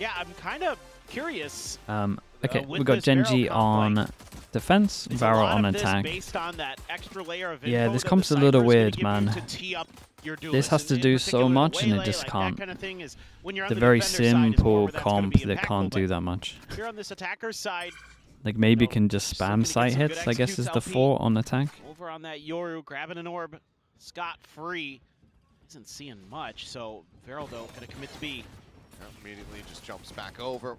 Yeah, I'm kind of curious. Okay, we got GenG on defense, VARREL on attack. Based on that extra layer of Yeah, info this that comp's the a little Cypher's weird, gonna give man. you to tee up your This has duelists. to In do so particular, the much, and it waylay, just like, can't. that kind of thing is when you're on The the very defender's side is simple more where that's gonna comp be that can't impactful, do but that much. if you're on this attacker's side, Like maybe you know, can just still spam gonna get sight some good hits, I guess, is executes, the LP. thought on attack. Over on that Yoru, grabbing an orb, scot-free. Isn't seeing much, so Verl, though, gonna commit to B. Immediately just jumps back over.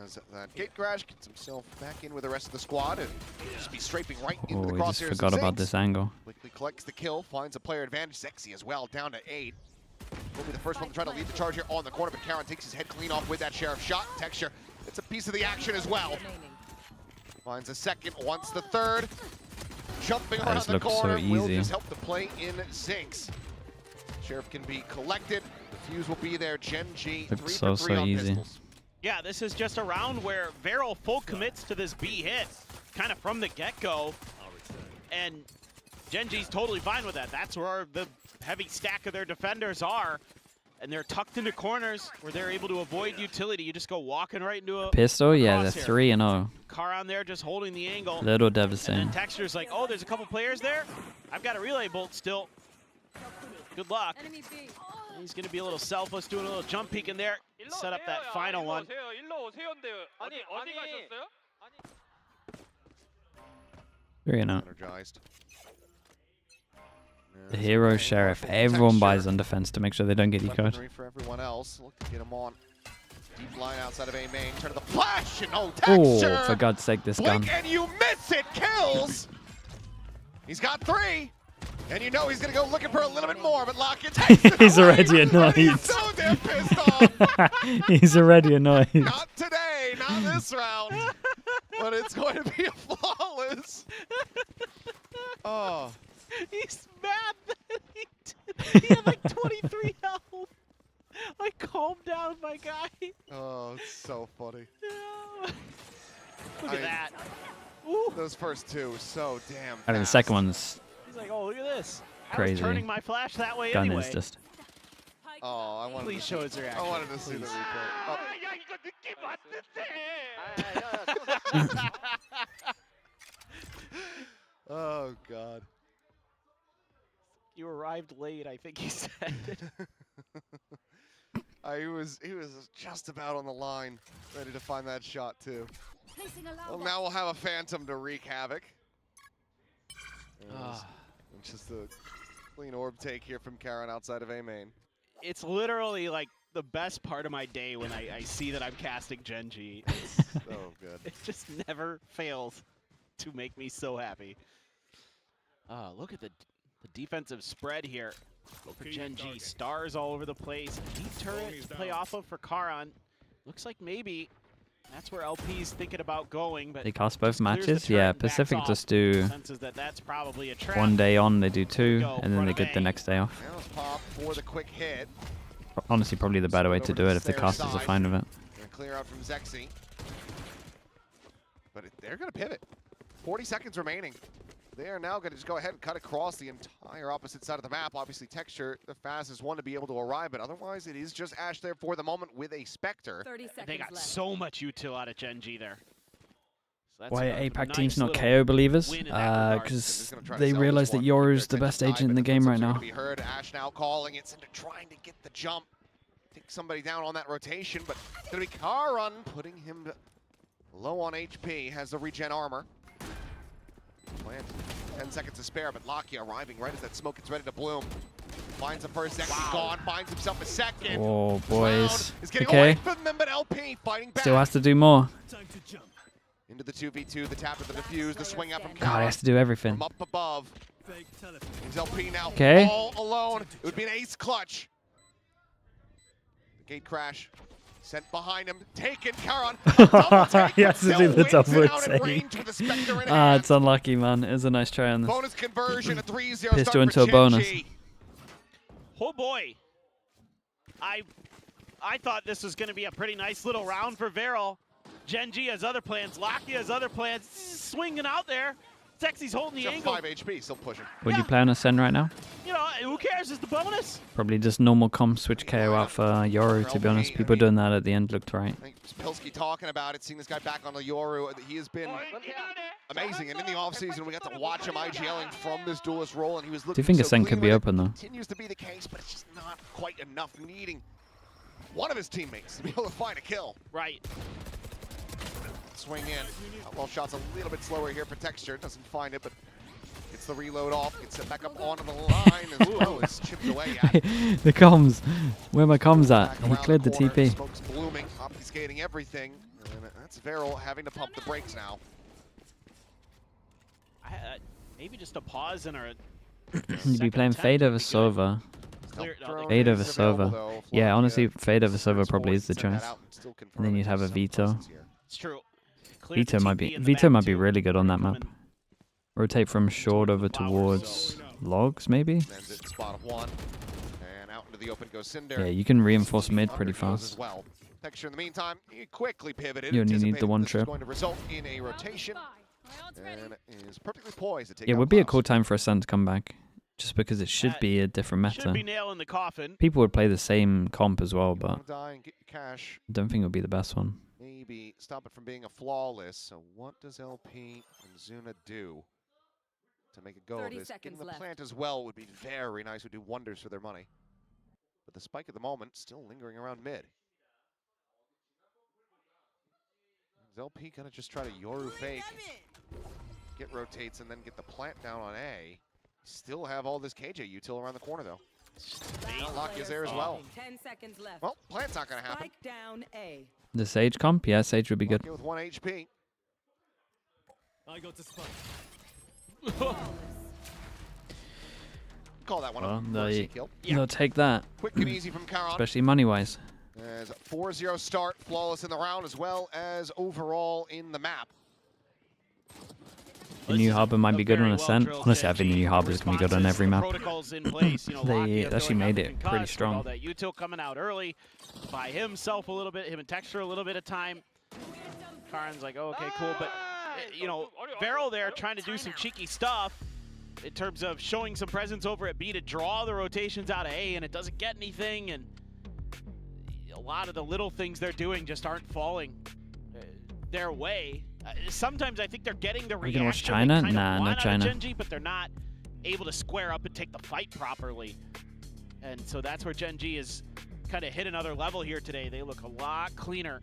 As that gate crash gets himself back in with the rest of the squad and just be strafing right into the Oh, crosshairs. he just forgot about this angle. Quickly collects the kill, finds a player advantage. Sexy as well, down to 8. Will be the first one to try to lead the charge here on the corner, but Karen takes his head clean off with that sheriff shot. Texture, it's a piece of the action as well. Finds a second, wants the third. Jumping around the corner, will just help the play in Zinx. Sheriff can be collected. The fuse will be there. GenG 3 for 3 on pistols. Yeah, this is just a round where Verl full commits to this B hit, kind of from the get-go, and GenG's totally fine with that. That's where the heavy stack of their defenders are, and they're tucked into corners where they're able to avoid utility. You just go walking right into a Pistol, yeah, they're crosshair. 3-0. Car on there just holding the angle. Little And devastating. then Texture's like, oh, there's a couple players there. I've got a relay bolt still. Good luck. He's going to be a little selfless, doing a little jump peek in there. Set up that final one. 3-0. Energized. The hero sheriff. Everyone buys on defense to make sure they don't get ecoed. For everyone else, look to get him on. Deep line outside of A main. Turn to the flash and oh, Texture! Oh, for God's sake, this gun. Blink and you miss it, kills. He's got 3. And you know he's going to go looking for a little bit more, but Lockett takes it He's away, already annoyed. He's so damn pissed off. He's already annoyed. Not today, not this round. But it's going to be a flawless. Oh. He's mad that he had like 23 health. Like, calm down, my guy. Oh, it's so funny. Look at that. Ooh. Those first 2, so damn fast. I mean, the second one's He's like, oh, look at this. I crazy. was turning my flash that way Gun anyway. is just. Oh, I wanted Please show his reaction. I wanted to see the replay. Oh. Oh God. You arrived late, I think he said. He was just about on the line, ready to find that shot too. Well, now we'll have a Phantom to wreak havoc. It's just a clean orb take here from Karen outside of A main. It's literally like the best part of my day when I see that I'm casting GenG. So good. It just never fails to make me so happy. Look at the defensive spread here for GenG. Stars all over the place. Deep turret to play off of for Karan. Looks like maybe that's where LP's thinking about going. But They cast both matches? Yeah, Pacific just do that's probably a trap. 1 day on, they do 2, and then they get the next day off. Now it's pop for the quick hit. Honestly, probably the better way to do it if the casters are fine with it. Gonna clear out from Zexy. But they're gonna pivot. 40 seconds remaining. They are now going to just go ahead and cut across the entire opposite side of the map. Obviously, Texture, the fastest one to be able to arrive, but otherwise it is just Ash there for the moment with a Spectre. They got so much util out of GenG there. So Why are APAC teams not KO believers? Because they realize that Yoru's the best agent in the game right now. Be heard. Ash now calling it, trying to get the jump. Take somebody down on that rotation, but it's going to be Karan putting him low on HP, has the regen armor. Plant. 10 seconds to spare, but Lakia arriving right as that smoke gets ready to bloom. Finds the first Zexy gone, finds himself a second. Oh, boys. Is getting Okay. away from them, but LP fighting back. Still has to do more. Into the 2v2, the tap of the defuse, the swing out from God, he has to do everything. From up above. He's LP now all alone. It would be an ace clutch. The gate crash. Sent behind him, taken, Karan. He has to do the double take. It's unlucky, man. It was a nice try on this. Bonus conversion, a 3-0 Pistol into a bonus. Oh boy. I thought this was going to be a pretty nice little round for Verl. GenG has other plans. Lakia has other plans. Swinging out there. Sexy's holding the He's angle. got 5 HP, still pushing. Would you play on Ascend right now? You know, who cares? It's the bonus. Probably just normal comp, switch KO out for Yoru, to be honest. People doing that at the end looked right. I think Pilsky talking about it, seeing this guy back on the Yoru. He has been amazing, and in the offseason, we got to watch him IGLing from this duelist role, and he was looking Do you think so Ascend clean could be with it. open, though? Continues to be the case, but it's just not quite enough, needing one of his teammates to be able to find a kill. Right. Swing in. Outlaw shot's a little bit slower here for Texture. Doesn't find it, but gets the reload off. Gets it back up onto the line as well. It's chipped away at. The comms. Where my comms at? Back He around cleared the corner, TP. Smoke's blooming, obfuscating everything. And that's Verl having to pump the brakes now. Maybe just a pause in our. You'd be playing Fade over Sova. Fade over Sova. Yeah, honestly, Fade over Sova probably is the choice. And then you'd have a Veto. It's true. Veto might be really good on that map. Rotate from short over towards logs, maybe. Spot of one, and out into the open goes Cinder. Yeah, you can reinforce mid pretty fast. Well. Texture in the meantime, he quickly pivoted. You only need the one trip. Going to result in a rotation, and is perfectly poised to take Yeah, it out would be a Klaus. cool time for Ascend to come back, just because it should be a different Should be meta. nail in the coffin. People would play the same comp as well, but Die and get your cash. I don't think it would be the best one. Maybe stop it from being a flawless. So what does LP and Zuna do to make it go? 30 This getting seconds the left. plant as well would be very nice. Would do wonders for their money. But the spike at the moment still lingering around mid. Is LP gonna just try to Yoru fake, get rotates, and then get the plant down on A? Still have all this KJ util around the corner though. Lock is there as well. 10 seconds left. Well, plant's not gonna happen. Spike down A. The Sage comp? Yeah, Sage would be good. Lucky with 1 HP. I got to spike. Call that one Well, a mercy they- kill. They'll take that, Quick and easy from Karon. especially money-wise. As 4-0 start, flawless in the round as well as overall in the map. The new harbor might be good on Ascent. Honestly, I think the new harbor is going to be good on every map. Protocols in place. You know, They Lockheed actually throwing made out it the pretty concuss, strong. all that util coming out early by himself a little bit, him and Texture a little bit of time. Karen's like, oh, okay, cool, but you know, Verl there trying to do some cheeky stuff in terms of showing some presence over at B to draw the rotations out of A, and it doesn't get anything, and a lot of the little things they're doing just aren't falling their way. Sometimes I think they're getting the We can watch reaction China? they kinda Nah, no want out of China. GenG, but they're not able to square up and take the fight properly. And so that's where GenG is kind of hit another level here today. They look a lot cleaner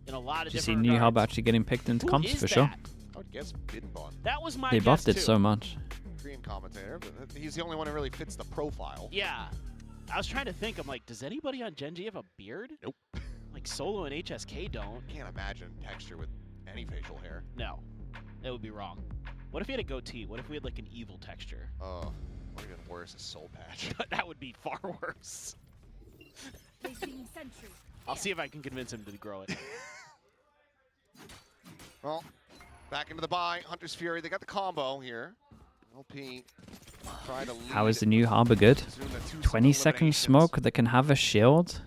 in a lot of Did you see different new hub regards. actually getting picked into Who comps is for sure? that? I would guess Bidbon, That was my They guess buffed it too. so much. Korean commentator, but he's the only one who really fits the profile. Yeah. I was trying to think, I'm like, does anybody on GenG have a beard? Nope. Like Solo and HSK don't. Can't imagine Texture with any facial hair. No, that would be wrong. What if he had a goatee? What if we had like an evil Texture? Oh, or even worse, a soul patch. That would be far worse. I'll see if I can convince him to grow it. Well, back into the buy. Hunter's Fury, they got the combo here. LP trying to lead. How is the new harbor good? Zuna, 2 20-second eliminations smoke that can have a shield,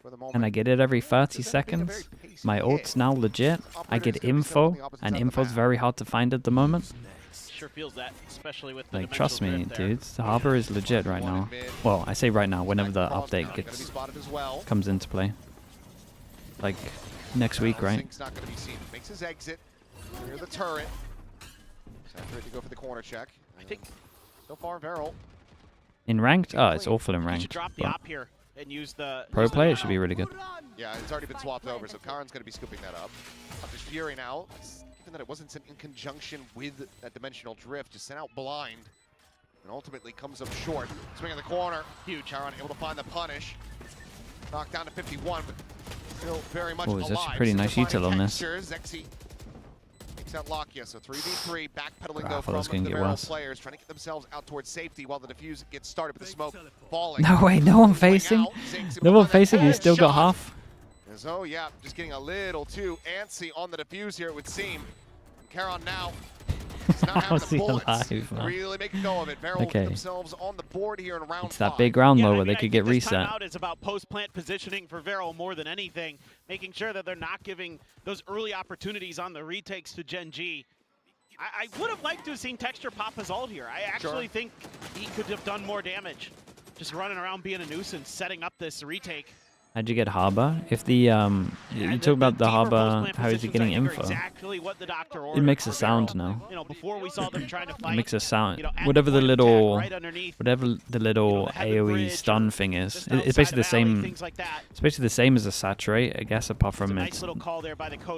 for the and I moment. get it every 30 This ends up being a seconds. very pacey My hit. ult's now legit. I Operator's get gonna be set on info, the opposite and side of the info's map. very hard to find at the moment. Sure feels that, especially with the Like, trust me, dimensional drift there. dudes. The harbor is legit right One in now. mid. Well, I say right now, whenever the Cross update now, gonna be gets spotted as well. comes into play. Like, next week, right? Sync's not going to be seen. Makes his exit near the turret. Separate to go for the corner check. I think So far, Verl. In ranked? Oh, it's awful in you should ranked. drop the but op here and use the pro use the play, it now. should be really good. Yeah, it's already been swapped over, so Karen's going to be scooping that up. Hunter's Fury now, given that it wasn't sent in conjunction with that dimensional drift, just sent out blind, and ultimately comes up short. Swing in the corner. Huge. Karen able to find the punish. Knocked down to 51, but still very much Oh, it's alive. actually pretty nice Defining util on this. textures. Zexy takes out Lakia, so 3v3, backpedaling I though thought it was from gonna the get Verl worse. players, trying to get themselves out towards safety while the defuse gets started with the smoke falling. No way, no one Swing facing. out, Zinx able No to one find that facing, he's still got shot. half. So yeah, just getting a little too antsy on the defuse here, it would seem. Karon now is not having How's the he bullets. alive, man? Really make a go of it. Verl Okay. themselves on the board here in round It's 5. that big round Yeah, though I where mean, they I could get think this reset. timeout is about post-plant positioning for Verl more than anything, making sure that they're not giving those early opportunities on the retakes to GenG. I would have liked to have seen Texture pop his ult here. I actually think he could have done more damage. Just running around being a nuisance, setting up this retake. How'd you get Harbor? If the you talk about the Harbor, how is he getting info? Exactly what the doctor It makes a sound now. You know, before we saw them trying to fight. It makes a sound. You know, whatever the little, right underneath, whatever the little AOE stun thing is, it's basically the same. It's basically the same as a saturate, I guess, apart from it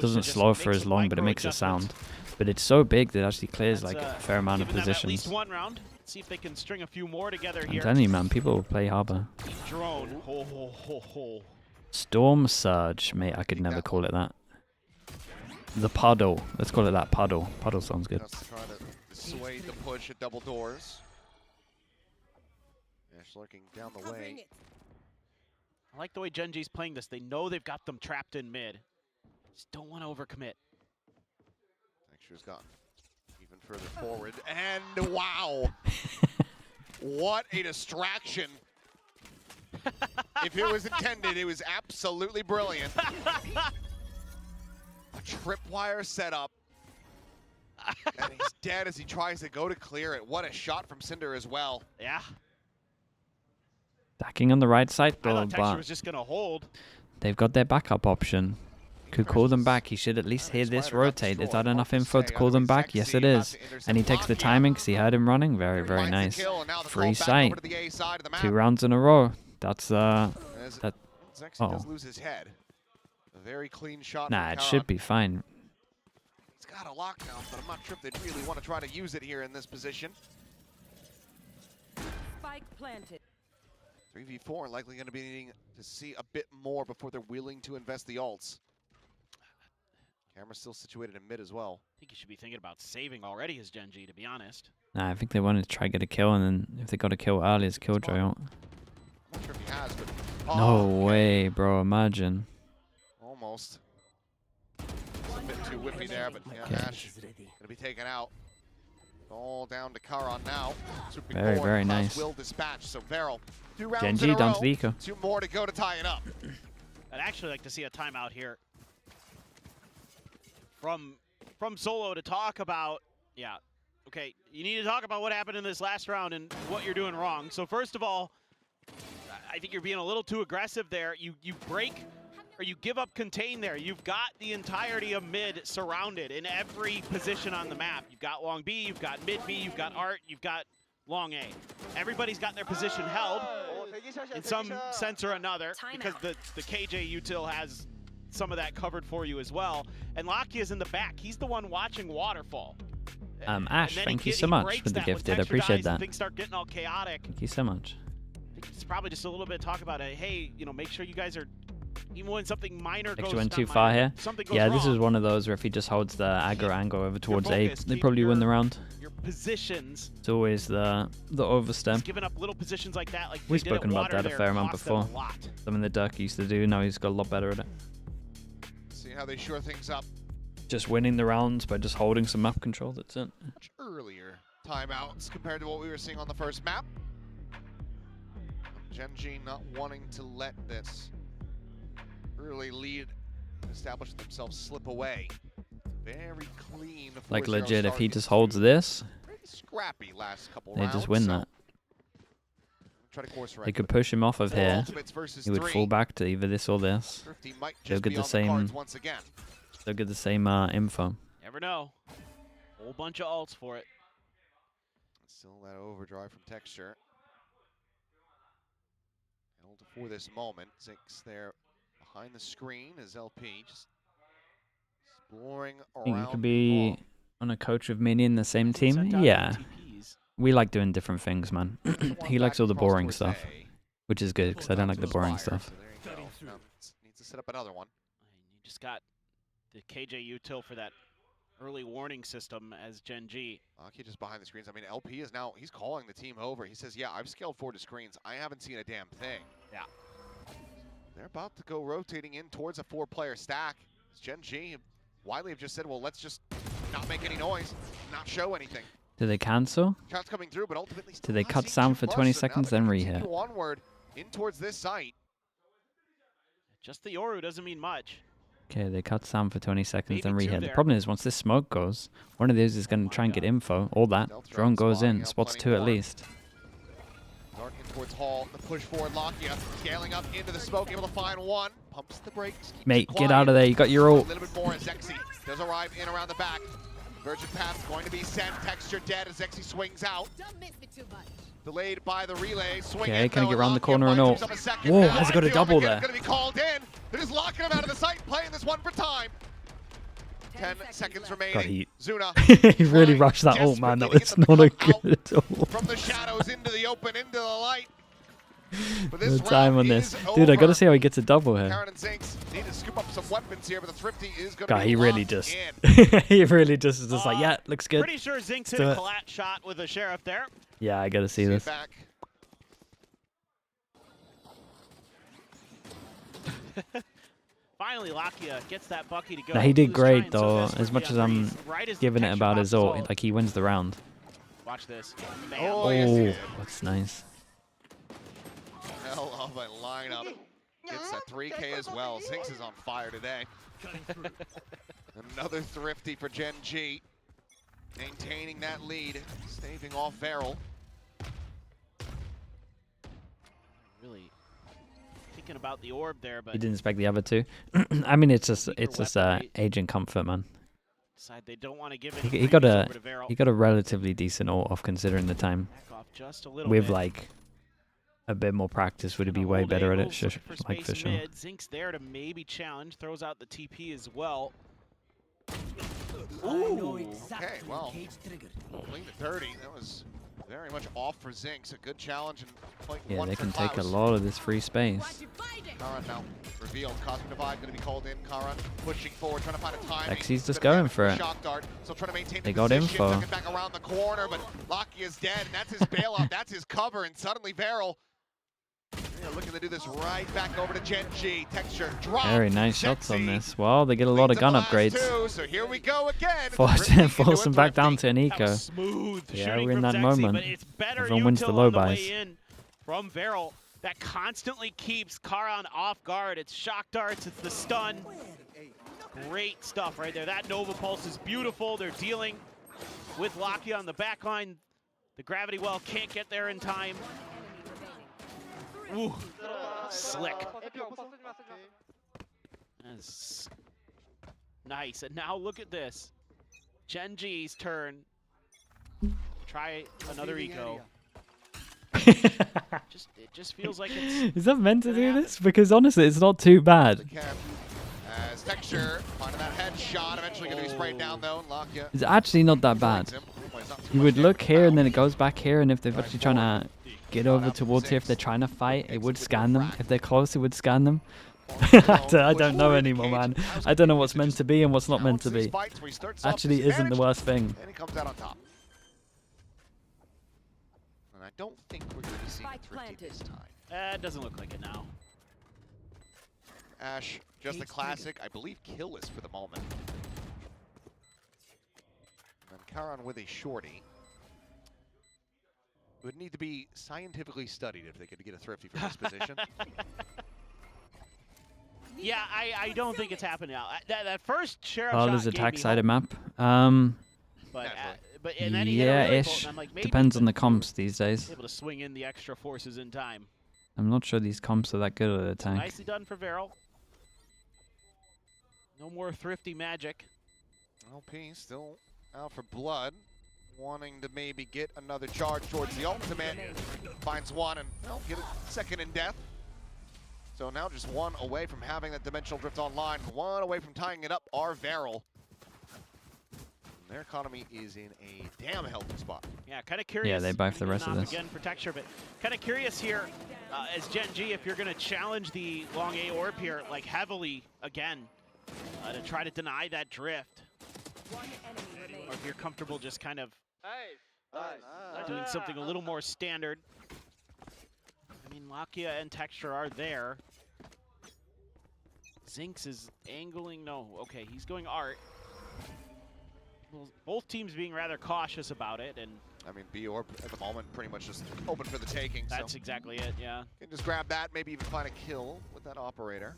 doesn't slow for as long, but it makes a sound. But it's so big that it actually clears like a fair amount of positions. At least one round. See if they can string a few more together here. I'm telling you, man, people play Harbor. Drone. Storm Surge, mate. I could never call it that. The puddle. Let's call it that. Puddle. Puddle sounds good. Just trying to dissuade the push at double doors. Ash lurking down the way. I like the way GenG's playing this. They know they've got them trapped in mid. Just don't want to overcommit. Texture's gotten even further forward. And wow! What a distraction. If it was intended, it was absolutely brilliant. A tripwire setup. And he's dead as he tries to go to clear it. What a shot from Cinder as well. Yeah. Stacking on the right side, I though, thought Texture but was just going to hold. they've got their backup option. Could call them back. He should at least hear this rotate. Is that enough info to call them back? Yes, it is. And he takes the timing because he heard him running. Very, very nice. Free sight. 2 rounds in a row. That's that. does lose his head. A very clean shot. Nah, it should be fine. He's got a lockdown, but I'm not sure if they'd really want to try to use it here in this position. Spike planted. 3v4 likely going to be needing to see a bit more before they're willing to invest the ults. Camera's still situated in mid as well. I think you should be thinking about saving already as GenG, to be honest. Nah, I think they wanted to try get a kill, and then if they got a kill early, it's Killjoy ult. I'm not sure if he has, but... No way, bro. Imagine. Almost. It's a bit too whiffy there, but yeah, Ash going to be taken out. All down to Karan now. Very, very nice. Will dispatch, so Verl. 2 rounds GenG in a down row. to the eco. 2 more to go to tie it up. I'd actually like to see a timeout here. From Solo to talk about, yeah, okay, you need to talk about what happened in this last round and what you're doing wrong. So first of all, I think you're being a little too aggressive there. You break or you give up contain there. You've got the entirety of mid surrounded in every position on the map. You've got long B, you've got mid B, you've got Art, you've got long A. Everybody's got their position held in some sense or another because the KJ util has some of that covered for you as well. And Lockie is in the back. He's the one watching Waterfall. Ash, thank you so much for the gifted. I appreciate that. Things start getting all chaotic. Thank you so much. I think it's probably just a little bit of talk about it. Hey, you know, make sure you guys are, even when something minor goes, went too far here. Yeah, this is one of those where if he just holds the aggro angle over towards A, they probably win the round. Your positions. It's always the overstep. Giving up little positions like that. Like we've spoken about that a fair amount before. Something the Duck used to do. Now he's got a lot better at it. See how they shore things up. Just winning the rounds by just holding some map control. That's it. Much earlier timeouts compared to what we were seeing on the first map. GenG not wanting to let this early lead establish themselves slip away. Very clean. Like legit, if he just holds this, scrappy last couple they rounds, just win so that. Try to course They could push him off of here. He would fall back to either this or this. They'll get the same. They'll get the same info. Never know. Whole bunch of ults for it. Still that overdrive from Texture. Held for this moment. Six there behind the screen is LP just exploring around. Think you could be on a coach with Mini in the same team? Yeah. We like doing different things, man. He likes all the boring stuff, which is good because I don't like the boring stuff. So there you go. Needs to set up another one. You just got the KJ util for that early warning system as GenG. Aki just behind the screens. I mean, LP is now, he's calling the team over. He says, yeah, I've scaled forward to screens. I haven't seen a damn thing. Yeah. They're about to go rotating in towards a 4-player stack. As GenG, Wiley have just said, well, let's just not make any noise, not show anything. Do they cancel? Shots coming through, but ultimately do they cut sound for 20 seconds, then re-hit? Onward in towards this site. Just the Yoru doesn't mean much. Okay, they cut Sam for 20 seconds, then Maybe two rehead. The there. problem is once this smoke goes, one of these is going to try and get info. All that. Stealth Drone goes spawning in. out Spots plenty 2 at more. least. Darting towards Hall, the push forward, Lakia scaling up into the smoke, able to find one. Pumps the brakes. Keeps Mate, it get quiet. out of there. You got your A ult. little bit more as Zexy does arrive in around the back. Virgin Path going to be sent. Texture dead as Zexy swings out. Don't miss me too much. Delayed by the relay. Swing Okay, in, can he though, get around the Lakia corner and finds ult? himself a second Whoa, now. has he got a Armfield double again there? Going to be called in. They're just locking him out of the sight, playing this one for time. 10 seconds remaining. God, he Zuna he really trying rushed that ult, man. That desperately to was get not them a to come good ult. from the shadows into the open, into the light. But No this time round on this. is Dude, I got to over. see how he gets a double here. Karen and Zinx need to scoop up some weapons here, but the Thrifty is going to God, be he really locked just... in. he really just is just like, yeah, looks good. Pretty sure Zinx hit do a it. collat shot with the Sheriff there. Yeah, I got to see this. Back. Finally, Lakia gets that Bucky to go. Now, he did was trying great, so though. desperately As much as on I'm Reese, right as the giving it texture about pops his his ult, like, he wins the round. Watch this. Bam. Oh, yes, he Oh, did. that's nice. Hell of a lineup. Gets that 3K as well. Zinx is on fire today. Another Thrifty for GenG. Maintaining that lead. Staving off Verl. Really thinking about the orb there, but He didn't expect the other two. I mean, it's just weapon rate. agent comfort, man. decide they don't want to give any He got previews a over to Verl. he got a relatively decent ult off considering the time. Back off just a little With bit. like a bit more practice, would he be Gonna way hold better at it? angles, Sure, looking for like space for sure. mid. Zink's there to maybe challenge. Throws out the TP as well. Ooh, okay, well, playing the dirty. That was very much off for Zinx. A good challenge and point Yeah, one they for can take a Klaus. lot of this free space. Karan now revealed. Cosmic Divide going to be called in. Karan pushing forward, trying to find a timing. Lexi's just Bit of going damage for from it. Shock dart. Still trying to maintain They the got position. info. Ducking back around the corner, but Lockie is dead, and that's his bailout. That's his cover, and suddenly Verl looking to do this right back over to GenG. Texture drop. Very nice shots on Sexy. this. Well, they get a lot of Leads gun up the last upgrades. two, so here we go again. Force Thrifty into force a them back down Thrifty. to an That eco. was smooth Yeah, shooting we're in from that Zexy, moment. but it's better Everyone wins the util low on the buys. way in from Verl. That constantly keeps Karan off guard. It's shock darts, it's the stun. Great stuff right there. That Nova Pulse is beautiful. They're dealing with Lockie on the back line. The gravity well can't get there in time. Ooh, slick. That's nice. And now look at this. GenG's turn. Try another eco. It just feels like it's Is that meant to do this? Because honestly, it's not too bad. As Texture finding that headshot, eventually going to be sprayed down though. And Lakia It's actually not that bad. You would look here and then it goes back here, and if they're actually trying to get over towards here, if they're trying to fight, it would scan them. If they're close, it would scan them. I don't know anymore, man. I don't know what's meant to be and what's not meant to be. Actually isn't the worst thing. And he comes out on top. And I don't think we're going to see the Thrifty this time. it doesn't look like it now. Ash, just a classic, I believe, killless for the moment. And then Karan with a shorty. It would need to be scientifically studied if they could get a Thrifty from this position. Yeah, I don't think it's happening now. That first Sheriff Oh, shot there's gave me attack-sided hope, map. Naturally. but and then he hit a really bolt, Yeah-ish. and I'm like, maybe, Depends on but the comps these days. able to swing in the extra forces in time. I'm not sure these comps are that good at attack. Nicely done for Verl. No more thrifty magic. LP still out for blood, wanting to maybe get another charge towards the ultimate. Finds one and get a second in death. So now just one away from having that dimensional drift online, one away from tying it up are Verl. Their economy is in a damn healthy spot. Yeah, kind of curious. Yeah, they buff the rest of this. Again for texture, but kind of curious here as GenG if you're going to challenge the long A orb here like heavily again to try to deny that drift. Or if you're comfortable just kind of doing something a little more standard. I mean, Lakia and Texture are there. Zinx is angling. No, okay, he's going art. Well, both teams being rather cautious about it, and I mean, B-Orb at the moment pretty much just open for the taking. that's so exactly it, yeah. can just grab that, maybe even find a kill with that operator.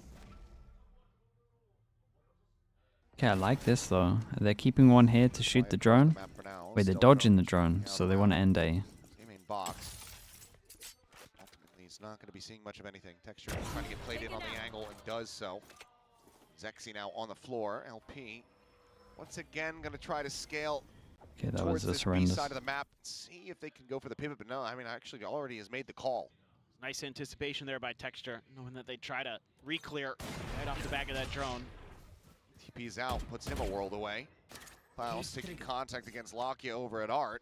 Okay, I like this though. They're keeping one here to shoot the drone. Wait, they're dodging the drone, so they want to end A. Main box. Ultimately, he's not going to be seeing much of anything. Texture trying to get played in on the angle and does so. Zexy now on the floor. LP once again going to try to scale Okay, that towards was this B horrendous. side of the map. See if they can go for the pivot, but no, I mean, actually already has made the call. Nice anticipation there by Texture, knowing that they try to re-clear right off the back of that drone. TP's out, puts him a world away. Klaus taking contact against Lakia over at Art.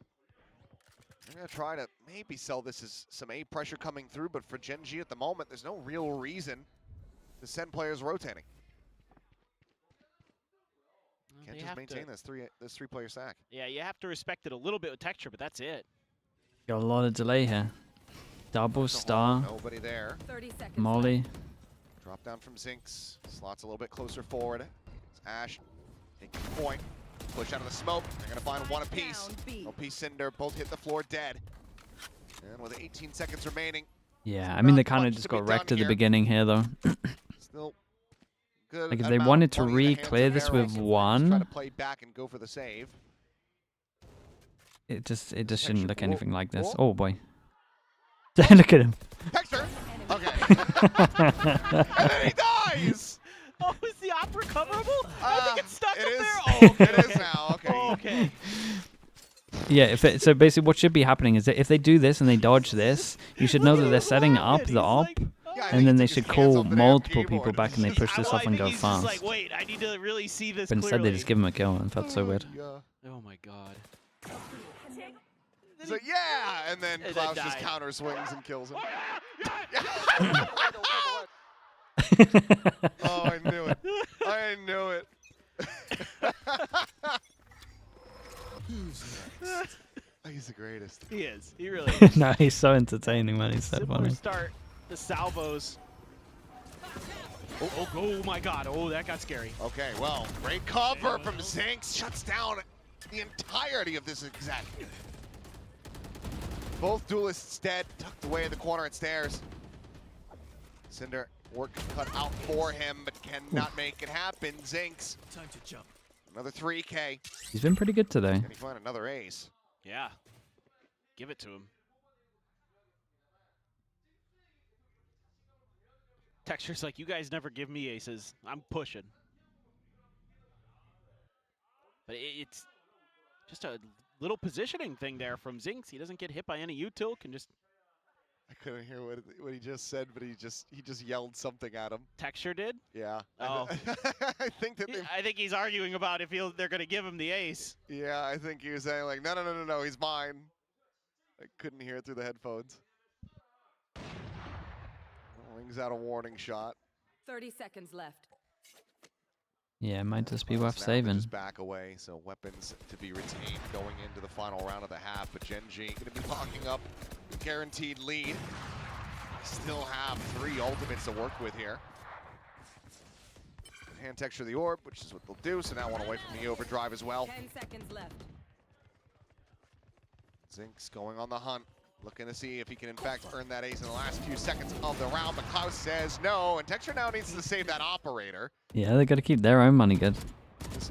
They're going to try to maybe sell this as some A pressure coming through, but for GenG at the moment, there's no real reason to send players rotating. Well, Can't they just have maintain to, this three-player stack. Yeah, you have to respect it a little bit with Texture, but that's it. Got a lot of delay here. Double star. Nobody there. 30 seconds Molly. left. Drop down from Zinx. Slots a little bit closer forward. It's Ash taking point. Push out of the smoke. They're going to find one apiece. Down B. OP Cinder both hit the floor dead. And with 18 seconds remaining, Yeah, I mean, they not kind of much just to be got wrecked done at the here. beginning here, though. still good. Like, if they amount wanted of to money in the hands re-clear of this Verl. with Try one, to play back and go for the save. it just shouldn't look Whoa, anything like this. whoa. Oh boy. Look at him. Texture. Okay. And then he dies. Oh, is the op recoverable? I think it's stuck It up is. there. Oh, okay. It is now. Okay. Oh, okay. Yeah, so basically what should be happening is that if they do this and they dodge this, you should know that they're setting up the op, Yeah, I think and then he they took should his hands call off the damn multiple keyboard. people back and they push this I off and think go he's fast. just like, wait, I need to really see this But instead clearly. they just give him a kill, and felt so weird. Yeah. Oh my god. He's like, yeah, and then And Klaus then just died. counter swings and kills him. Oh, I knew it. I knew it. He's the greatest. He is. He really is. No, he's so entertaining, man. He's so Similar funny. start. The salvos. Oh my god. Oh, that got scary. Okay, well, great cover from Zinx. Shuts down the entirety of this exec. Both duelists dead, tucked away in the corner at stairs. Cinder, work cut out for him, but cannot make it happen. Zinx, Time to jump. another 3K. He's been pretty good today. Can he find another ace? Yeah. Give it to him. Texture's like, you guys never give me aces. I'm pushing. But it's just a little positioning thing there from Zinx. He doesn't get hit by any util, can just... I couldn't hear what he just said, but he just yelled something at him. Texture did? Yeah. Oh. I think that they, I think he's arguing about if they're going to give him the ace. yeah, I think he was saying like, no, he's mine. I couldn't hear it through the headphones. Rings out a warning shot. 30 seconds left. Yeah, it might just be Klaus worth now can saving. just back away, so weapons to be retained going into the final round of the half. But GenG going to be locking up the guaranteed lead. Still have 3 ultimates to work with here. Hand texture the orb, which is what they'll do. So now one away from the overdrive as well. 10 seconds left. Zinx going on the hunt, looking to see if he can in fact earn that ace in the last few seconds of the round. But Klaus says no, and Texture now needs to save that operator. Yeah, they got to keep their own money good.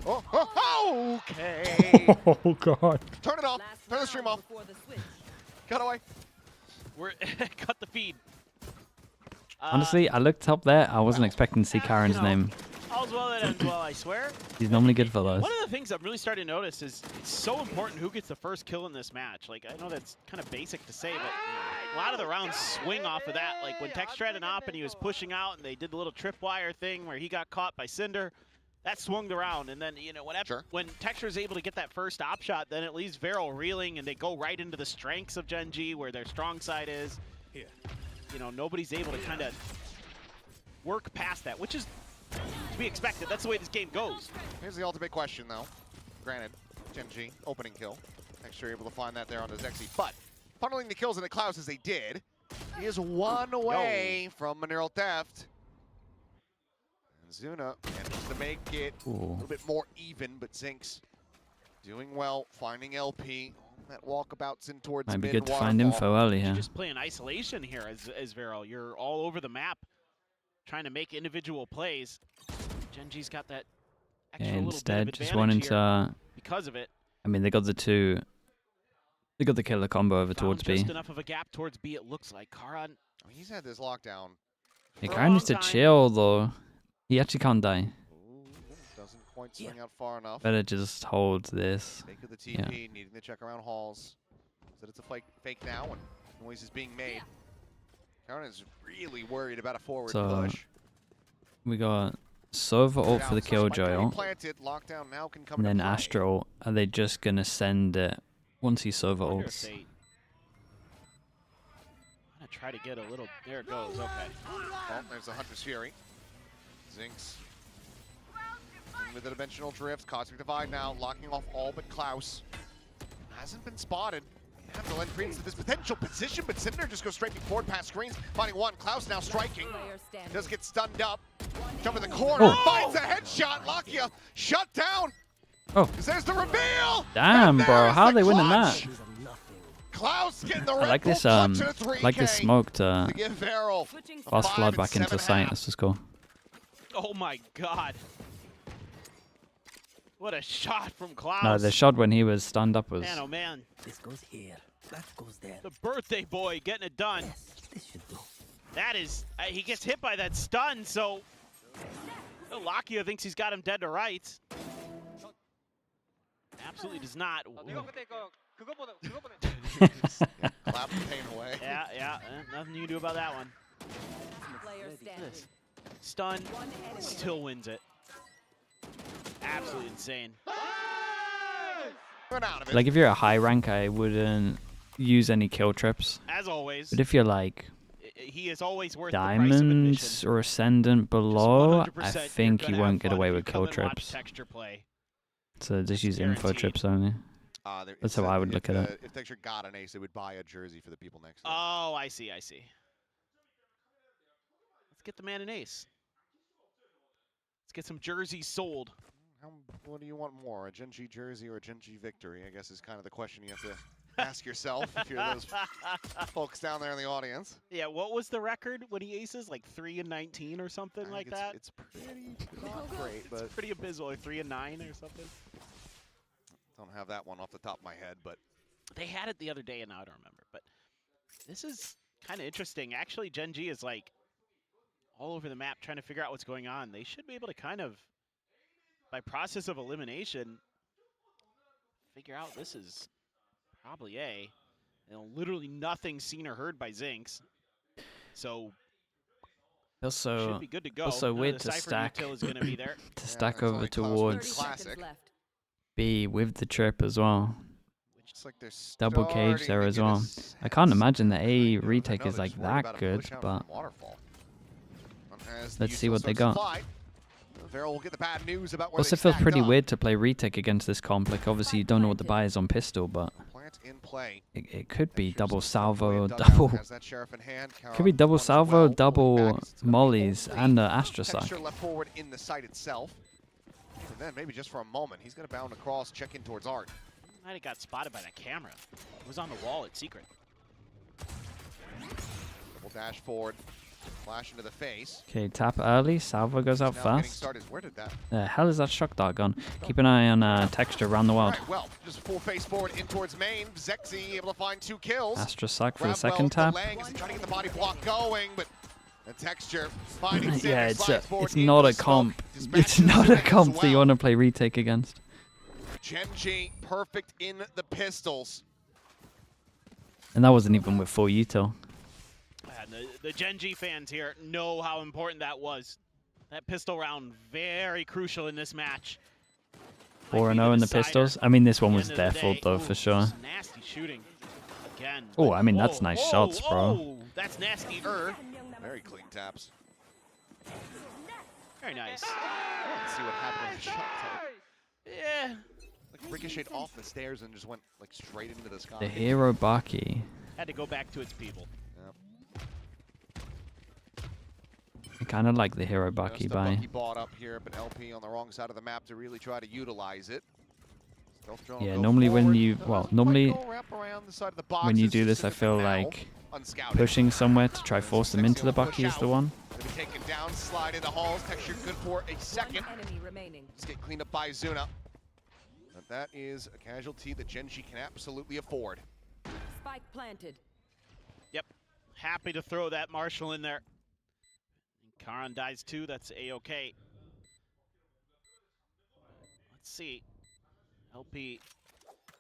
Okay. Oh god. Turn it off. Last Turn the stream round off. before the switch. Cut away. We're cut the feed. Honestly, I looked up there. I wasn't expecting to see Karen's name. All's well that ends well, I swear. He's normally good for those. One of the things I'm really starting to notice is it's so important who gets the first kill in this match. Like, I know that's kind of basic to say, but a lot of the rounds swing off of that. Like, when Texture had an op and he was pushing out and they did the little tripwire thing where he got caught by Cinder, that swung the round. And then, you know, when Texture is able to get that first op shot, then it leaves Verl reeling and they go right into the strengths of GenG where their strong side is. Here. You know, nobody's able to kind of work past that, which is to be expected. That's the way this game goes. Here's the ultimate question, though. Granted, GenG, opening kill. Texture able to find that there on the Zexy. But funneling the kills into Klaus as they did, he is one away from mineral theft. And Zuna manages to make it a little bit more even, but Zinx doing well, finding LP. That walkabouts in towards Might be mid good to find waterfall. info early You here. just play in isolation here as Verl. You're all over the map trying to make individual plays. GenG's got that extra little bit of Instead, just advantage wanting here to. because of it. I mean, they got the two. They got the killer combo over Found towards B. just enough of a gap towards B, it looks like. Karan, He's had this lockdown. He for a kind of long needs to time. chill though. He actually can't die. Ooh, doesn't quite swing out far enough. Better just hold this. Fake of the TP, needing to check around halls. Said it's a fake now, and noise is being made. Karan is really worried about a forward So, push. We got Sova ult for the Killjoy ult, Planted, lockdown now can come and then into play. Astra ult. Are they just gonna send it once he Sova wonder if ults? they- I'm gonna try to get a little. There it goes. Okay. Oh, there's a Hunter's Fury. Zinx with the dimensional drift. Cosmic Divide now, locking off all but Klaus. Hasn't been spotted. Have to lend credence to this potential position, but Cinder just goes straight forward past screens, finding one. Klaus now striking. Player standing. Does get stunned up. Jump in the corner, Oh. finds a headshot. Lakia shut down. Oh. There's the reveal. Damn, And bro, there's how are the they winning clutch. that? Klaus getting the I like Red this Bull clutch and a 3K like this smoke to to give Verl Switching a fast 5 flood and back into 7 the site. half. Let's just go. Oh my God. What a shot from Klaus. No, the shot when he was stunned up was. Man, oh man. This goes here. That goes there. The birthday boy getting it done. Yes, this should do. That is, he gets hit by that stun, so Lakia thinks he's got him dead to rights. Absolutely does not. Clap the pain away. Yeah, nothing you can do about that one. player standing. Stun, One enemy still wins it. Absolutely insane. Run out of it. Like if you're a high rank, I wouldn't use any kill trips. As always, But if you're like he is always worth the price of admission. diamonds or ascendant below, I 100% you're think you gonna have won't get fun away if you with come kill and watch trips. Texture play. So just use info guaranteed. trips only. That's how I would look at it. If Texture got an ace, they would buy a jersey for the people next to them. Oh, I see. Let's get the man an ace. Let's get some jerseys sold. What do you want more, a GenG jersey or a GenG victory? I guess is kind of the question you have to ask yourself if you're those folks down there in the audience. Yeah, what was the record when he aces? Like 3 and 19 or something I like think that? It's pretty not great, but It's pretty abysmal, or 3 and 9 or something. don't have that one off the top of my head. But They had it the other day, and now I don't remember. But this is kind of interesting. Actually, GenG is like all over the map trying to figure out what's going on. They should be able to kind of, by process of elimination, figure out this is probably A. And literally nothing seen or heard by Zinx. So Also, should be good to go. also None of weird the to Cypher stack util is going to be there. to stack that's over only Klaus towards 30 Classic. seconds left. B with the trip as well. it's like they're Double cage starting there to as get well. his I can't heads imagine the A kind of. I retake know is they're like just worried that about a good, push out but from Waterfall. As the let's see util what they starts to got. fly, Verl will get the bad news about where Also they feels stacked pretty up. weird to play retake against this comp. Like obviously you don't know what the buy is on pistol, but Plant in play. it could be Here's double some way salvo, of dugout, double. has that sheriff in hand. Could be Karan double runs salvo, well, pulling double back. It's gonna be mollies, only and the Astra suck. Texture left forward in the site itself. And then maybe just for a moment, he's going to bound across, check in towards Art. Might have got spotted by that camera. It was on the wall at secret. Double dash forward, flash into the face. Okay, tap early. Salvo goes out Now getting fast. started. Where did that? The hell is that shock dart gone? Keep an eye on texture around the All world. right, well, just full face forward in towards main. Zexy able to find 2 kills. Astra suck for the Grab well second with the tap. leg as he trying to get the body block going, but the texture finding Yeah, Cinder, slides it's forward not into a the comp. smoke, It's dispatches not a Cinder as comp that you well. want to play retake against. GenG perfect in the pistols. And that wasn't even with full util. And the GenG fans here know how important that was. That pistol round, very crucial in this match. Might 4-0 be in the decider pistols. I mean, this one at the was end of their the fault day. though, Ooh, for sure. some nasty shooting again. Oh, but- I mean, that's whoa, nice whoa, shots, bro. whoa, that's nasty. Very clean taps. Very nice. Let's see what happened with the shot type. Yeah. Like ricocheted off the stairs and just went like straight into the sky. The hero Baki. Had to go back to its people. Yep. I kind of like the hero Just Baki a buy. Bucky bought up here, but LP on the wrong side of the map to really try to utilize it. Stealth drone Yeah, go normally when forward. you, Doesn't well, quite normally go wrap around the side of the when you boxes, do just this, I sitting feel there now, like unscouted. pushing somewhere to try As force them Sexy into the will push Bucky is the out. one. Gonna be taken down, slide into halls. Texture good for a second. One enemy remaining. Just get cleaned up by Zuna. But that is a casualty that GenG can absolutely afford. Spike planted. Yep. Happy to throw that Marshall in there. Karan dies too. That's A-okay. Let's see. LP.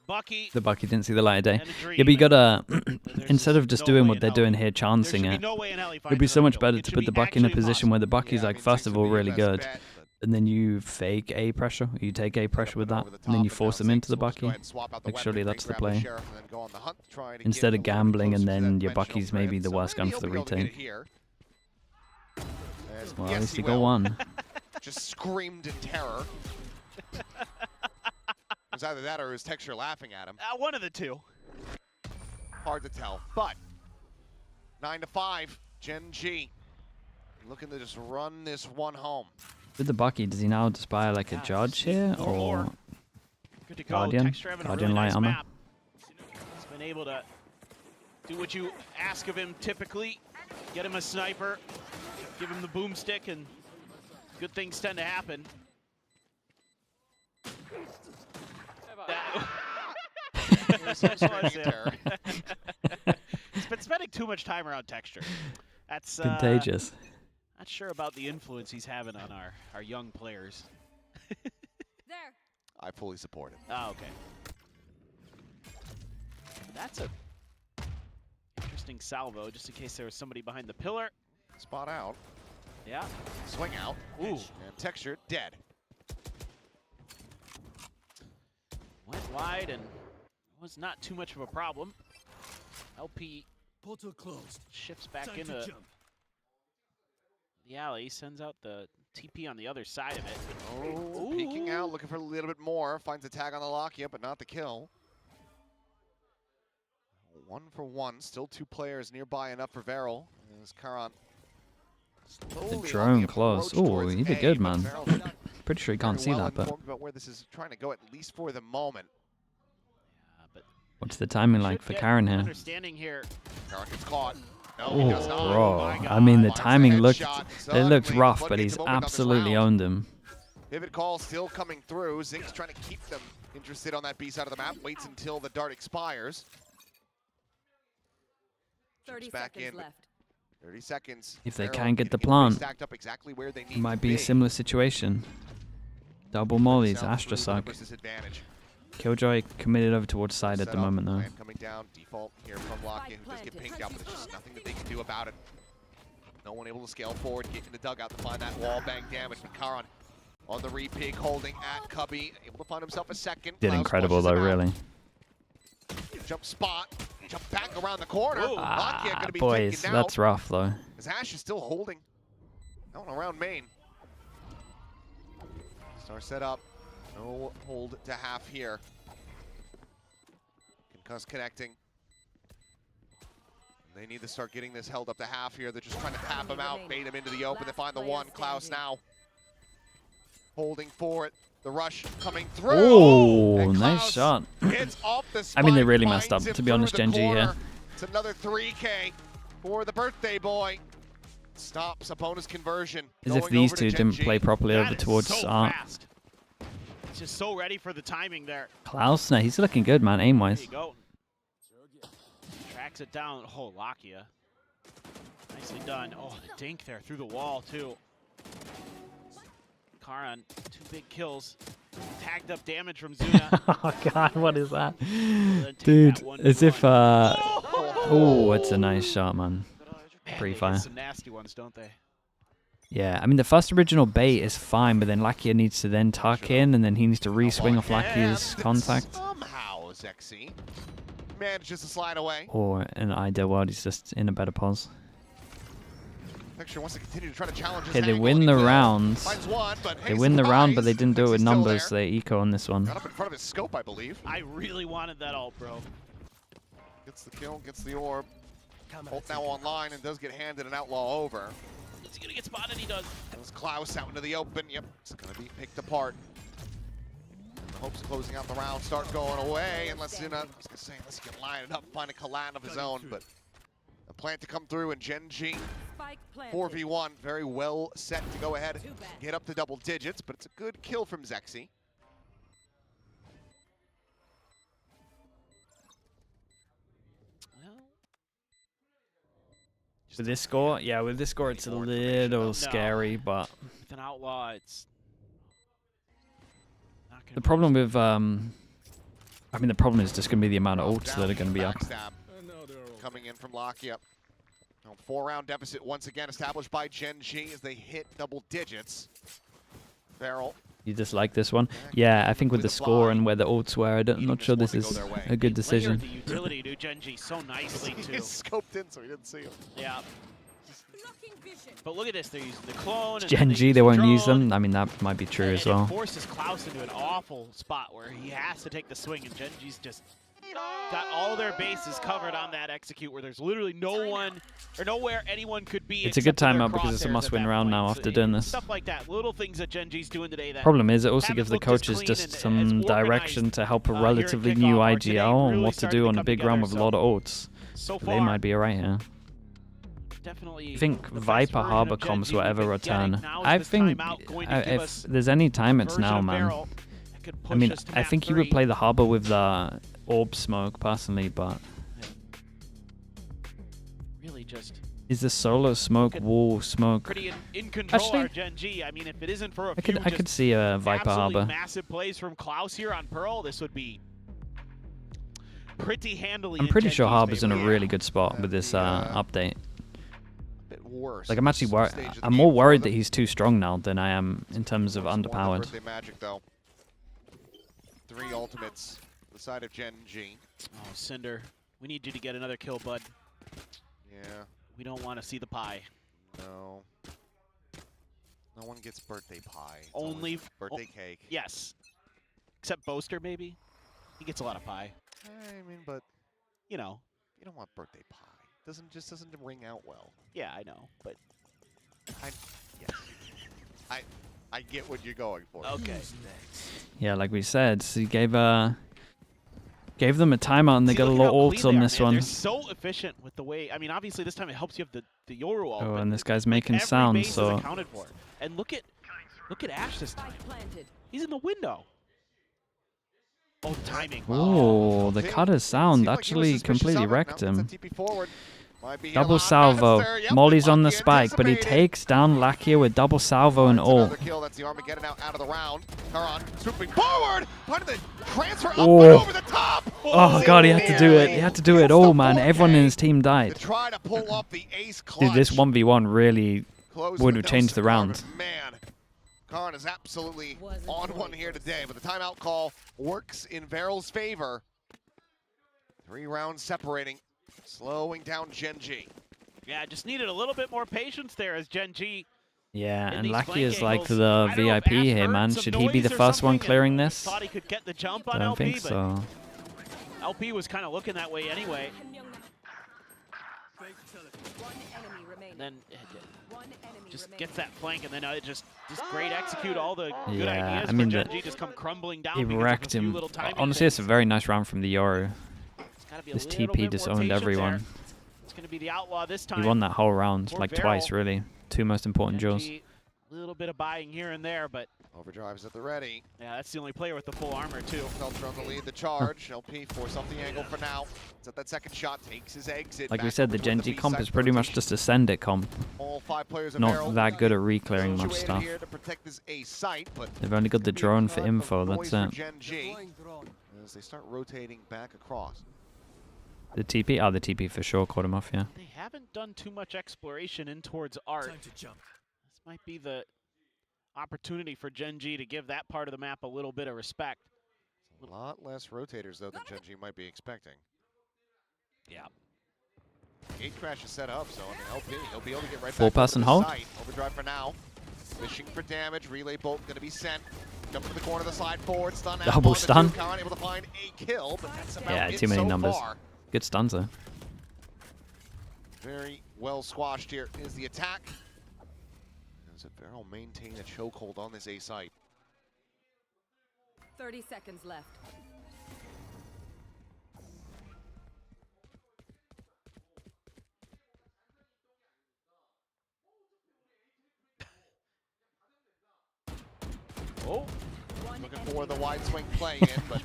Bucky. The Bucky didn't see the light of day. And a dream, Yeah, but you gotta, there's instead of just no doing way what in they're hell doing here, there chancing should be it, no way in hell he it'd finds be so another much kill. better It to should put be the Bucky in a actually position where the impossible. Bucky's Yeah, I like, mean, first Six of would all, be your really best good, bet, but and then you fake A pressure, you take A pressure with that, over the and then you top, force now them into the Six will just go Bucky. ahead and swap out the Like, surely weapon, that's the grab the play. Sheriff, and then go on the hunt, try to Instead get of a little gambling and closer to then that your dimensional Bucky's maybe threat. the So worst maybe gun for the he'll be able to get it retake. here. And Well, yes, at least he he got will. one. Just screamed in terror. It was either that or his Texture laughing at him. One of the two. Hard to tell, but 9-5, GenG looking to just run this one home. With the Bucky, does he now just buy like a Yeah, Judge just here, need more. or Good to go. Guardian? Texture having Guardian a really light nice armor? map. He's been able to do what you ask of him typically. Get him a sniper, give him the boomstick, and good things tend to happen. Here's some screaming in terror. He's been spending too much time around Texture. That's contagious? not sure about the influence he's having on our young players. There. I fully support it. Oh, okay. That's a interesting salvo, just in case there was somebody behind the pillar. Spot out, Yeah. swing out, Ooh. and Texture dead. Went wide and was not too much of a problem. LP Portal closed. shifts back Time into to jump. the alley, sends out the TP on the other side of it. Oh, peeking out, looking for a little bit more. Finds a tag on the lock, yeah, but not the kill. 1 for 1, still 2 players nearby enough for Verl. As Karan slowly on drone the close. approach Ooh, towards he did A, good, but man. Verl's Pretty sure you can't very see well that, but informed about where this is trying to go, at least for the moment. But what's the timing like should for get Karen here? understanding here. Karan gets caught. No, Oh, he does not. bro. my I God. mean, the Finds a timing looked, headshot. it looked Suddenly, rough, the but he's floodgates have opened on this absolutely round. owned him. Pivot call still coming through. Zink's trying to keep them interested on that B side of the map. Waits until the dart expires. 30 back seconds in. left. 30 seconds. If they Verl can get the getting plant, stacked up exactly where they need It might to be a similar situation. Double mollies, Sound Astra through suck. Numbers' advantage. Killjoy committed over towards side at Set the up, moment though. plan coming down, default here from Lockett, who does get pinked out, but there's just nothing that they can do about it. No one able to scale forward, get in the dugout to find that wall bang damage. But Karan on the re-pig, holding at Cubby, able to find himself a second. Did Klaus incredible pushes though, him out. really. Jump spot, jump back around the corner. Ooh. Lockett gonna be Boys, taken out. that's rough though. As Ash is still holding out and around main. Star set up. No hold to half here. Concuss connecting. They need to start getting this held up to half here. They're just trying to tap him out, bait him into the open. They find the one. Klaus now holding for it. The rush coming through. Oh, And nice Klaus shot. hits off the I mean, they spike, really messed finds up, him to be honest, through the GenG here. corner. It's another 3K for the birthday boy. Stops opponent's conversion. As if going these over to two didn't GenG. play properly That over is towards so Art. fast. He's just so ready for the timing there. Klaus, no, he's looking good, man, aim There wise. you go. Tracks it down. Oh, Lakia. Nicely done. Oh, the dink there through the wall, too. Karan, 2 big kills. Tagged up damage from Zuna. Oh god, what is that? Take Dude, that 1-1. as if, oh, it's a nice shot, man. Man, Free they fire. get some nasty ones, don't they? Yeah, I mean, the first original bait is fine, but then Lakia needs to then tuck in, and then he needs to re-swing off Lakia's And contact. Somehow, Zexy manages to slide away. Or in an ideal world, he's just in a better pose. Texture wants to continue to try to challenge his Okay, they angle, win and he the will. rounds. Finds one, but They hey, win the round, but they surprise, didn't do it with Zexy's still numbers. there. They eco on this one. Got up in front of his scope, I believe. I really wanted that ult, bro. Gets the kill, gets the orb. Camera Ult now taken. online and does get handed an outlaw over. Is he gonna get spotted? He does. There's Klaus out into the open. Yep, it's gonna be picked apart. Hopes of closing out the round, start going away, unless you know, unless he can line it up, find a Kalan of his own, but a plant to come through, and GenG Spike planted. 4v1, very well set to go ahead, get up to double digits, but it's a good kill from Zexy. With this score, yeah, with this score, it's a little scary, but With an outlaw, it's not gonna the be problem with, I mean, the problem is just going to be the amount of ults that are going to be up. Backstab coming in from Lock, yep. 4-round deficit once again established by GenG as they hit double digits. VARREL. You just like this one? Yeah, I think with the score and where the ults were, I'm not sure this is a good decision. The utility do GenG so nicely too. He's scoped in so he didn't see him. Yeah. Blocking vision. But look at this, they're using the clone. And GenG, they won't use them. I mean, that might be true as well. It forces Klaus into an awful spot where he has to take the swing, and GenG's just got all their bases covered on that execute where there's literally no one or nowhere anyone could be. It's a good except for their timeout because it's a crosshairs must-win at that round now point. after doing this. Stuff like that, little things that GenG's doing today. That Problem is, it also gives the haven't looked as coaches clean just and some as direction organized, to help a here at relatively Kickoff new are today IGL on really what to starting do to on a come big round with a together, lot of ults. so They far, might be right here. definitely I think the best Viper version Harbor of comms GenG will we've ever been return. getting. Now is I this think timeout going to give if us there's any time, it's version now, of man. VARREL that could I push mean, us to I map think you would 3. play the Harbor with the orb smoke personally, but Really just is the solo smoke, wall smoke? pretty in control. Actually, our GenG. I mean, if it isn't for a I few could just see a Viper absolutely Harbor. massive plays from Klaus here on Pearl, this would be pretty handily. I'm in pretty sure GenG's Harbor's in a favor. really good spot with this update. Bit worse. Like, I'm actually This worried. stage of the I'm game more for worried them. that he's too strong now than I am in terms of Just won the underpowered. birthday magic though. 3 ultimates. The side of GenG. Oh, Cinder, we need you to get another kill, bud. Yeah. We don't want to see the pie. No. No one gets birthday pie. It's Only always birthday cake. Yes, except Boaster maybe. He gets a lot of pie. I mean, but You know. you don't want birthday pie. Doesn't ring out well. Yeah, I know, but I get what you're going for. okay. Yeah, like we said, so he gave them a timeout and they See, got a look lot at of how ults clean on they are, this man. one. They're so efficient with the way. I mean, obviously this time it helps you have the Yoru ult. Oh, but and this guy's making every sound, base is so accounted for. And look at Ash this time. Spike planted. He's in the window. Oh, the timing. oh, the cutter's sound Seemed like he was actually suspicious completely of it. wrecked Now him. gets a TP forward. Might be Double a lot salvo. faster. Yep, Molly's on the Lucky spike, but he anticipated. takes down Lakia with double salvo and That's another ult. kill. That's the Armageddon out of the round. Karan swooping forward. Finding the transfer up Oh. and over the top. Oh god, he had to do it. He had to do it. Oh man, everyone in his team To died. try to pull off the ace clutch. Dude, this 1v1 really Closing would the have changed the cigar, round. but man, Karan is absolutely Wasn't on quite one here close. today, but the timeout call works in VARREL's favor. 3 rounds separating, slowing down GenG. Yeah, just needed a little bit more patience there as GenG. Yeah, in and these Lakia flank is like angles. the I don't know if VIP Ash here, heard man. some Should he be the noise or first one something clearing and this? Thought he could get the jump I on don't LP, think but so. LP was kind of looking that way anyway. One enemy remaining. Then One enemy just remaining. gets that flank, and then it just great execute all the good Yeah, ideas I mean, for the- GenG just come crumbling down. He because of a wrecked few him. little timing Honestly, it's a things. very nice round from the Yoru. It's gotta be a This little TP bit just more owned patience everyone. there. It's gonna be the outlaw this time. He won that whole round, Or like VARREL. twice, really. 2 most important duels. GenG, little bit of buying here and there, but Overdrive's at the ready. yeah, that's the only player with the full armor too. Felcher on the lead, the charge. LP force off the angle for now. It's at that second shot, takes his exit. Like we back said, over the toward GenG B comp side is pretty much rotation. just a send it comp. All 5 players of Not VARREL that good at reclearing much situated stuff. here to protect this A site, but They've only got the drone for info, noise that's for it. GenG Deploying drone. as they start rotating back across. The TP? Oh, the TP for sure caught him off, yeah. They haven't done too much exploration in towards art. Time to jump. This might be the opportunity for GenG to give that part of the map a little bit of respect. A lot less rotators though than GenG might be expecting. Yeah. Gate crash is set up, so I mean LP, he'll be able to get right Full back over person to the hold? site. Overdrive for now. Fishing for damage. Relay bolt going to be sent. Jump to the corner of the side forward. Stun out. Double on the stun. two count, able to find a kill, but that's about Yeah, it too many so numbers. far. Good stuns though. Very well squashed here is the attack. As VARREL maintain a chokehold on this A site. 30 seconds left. Oh, Looking for the wide swing play in, but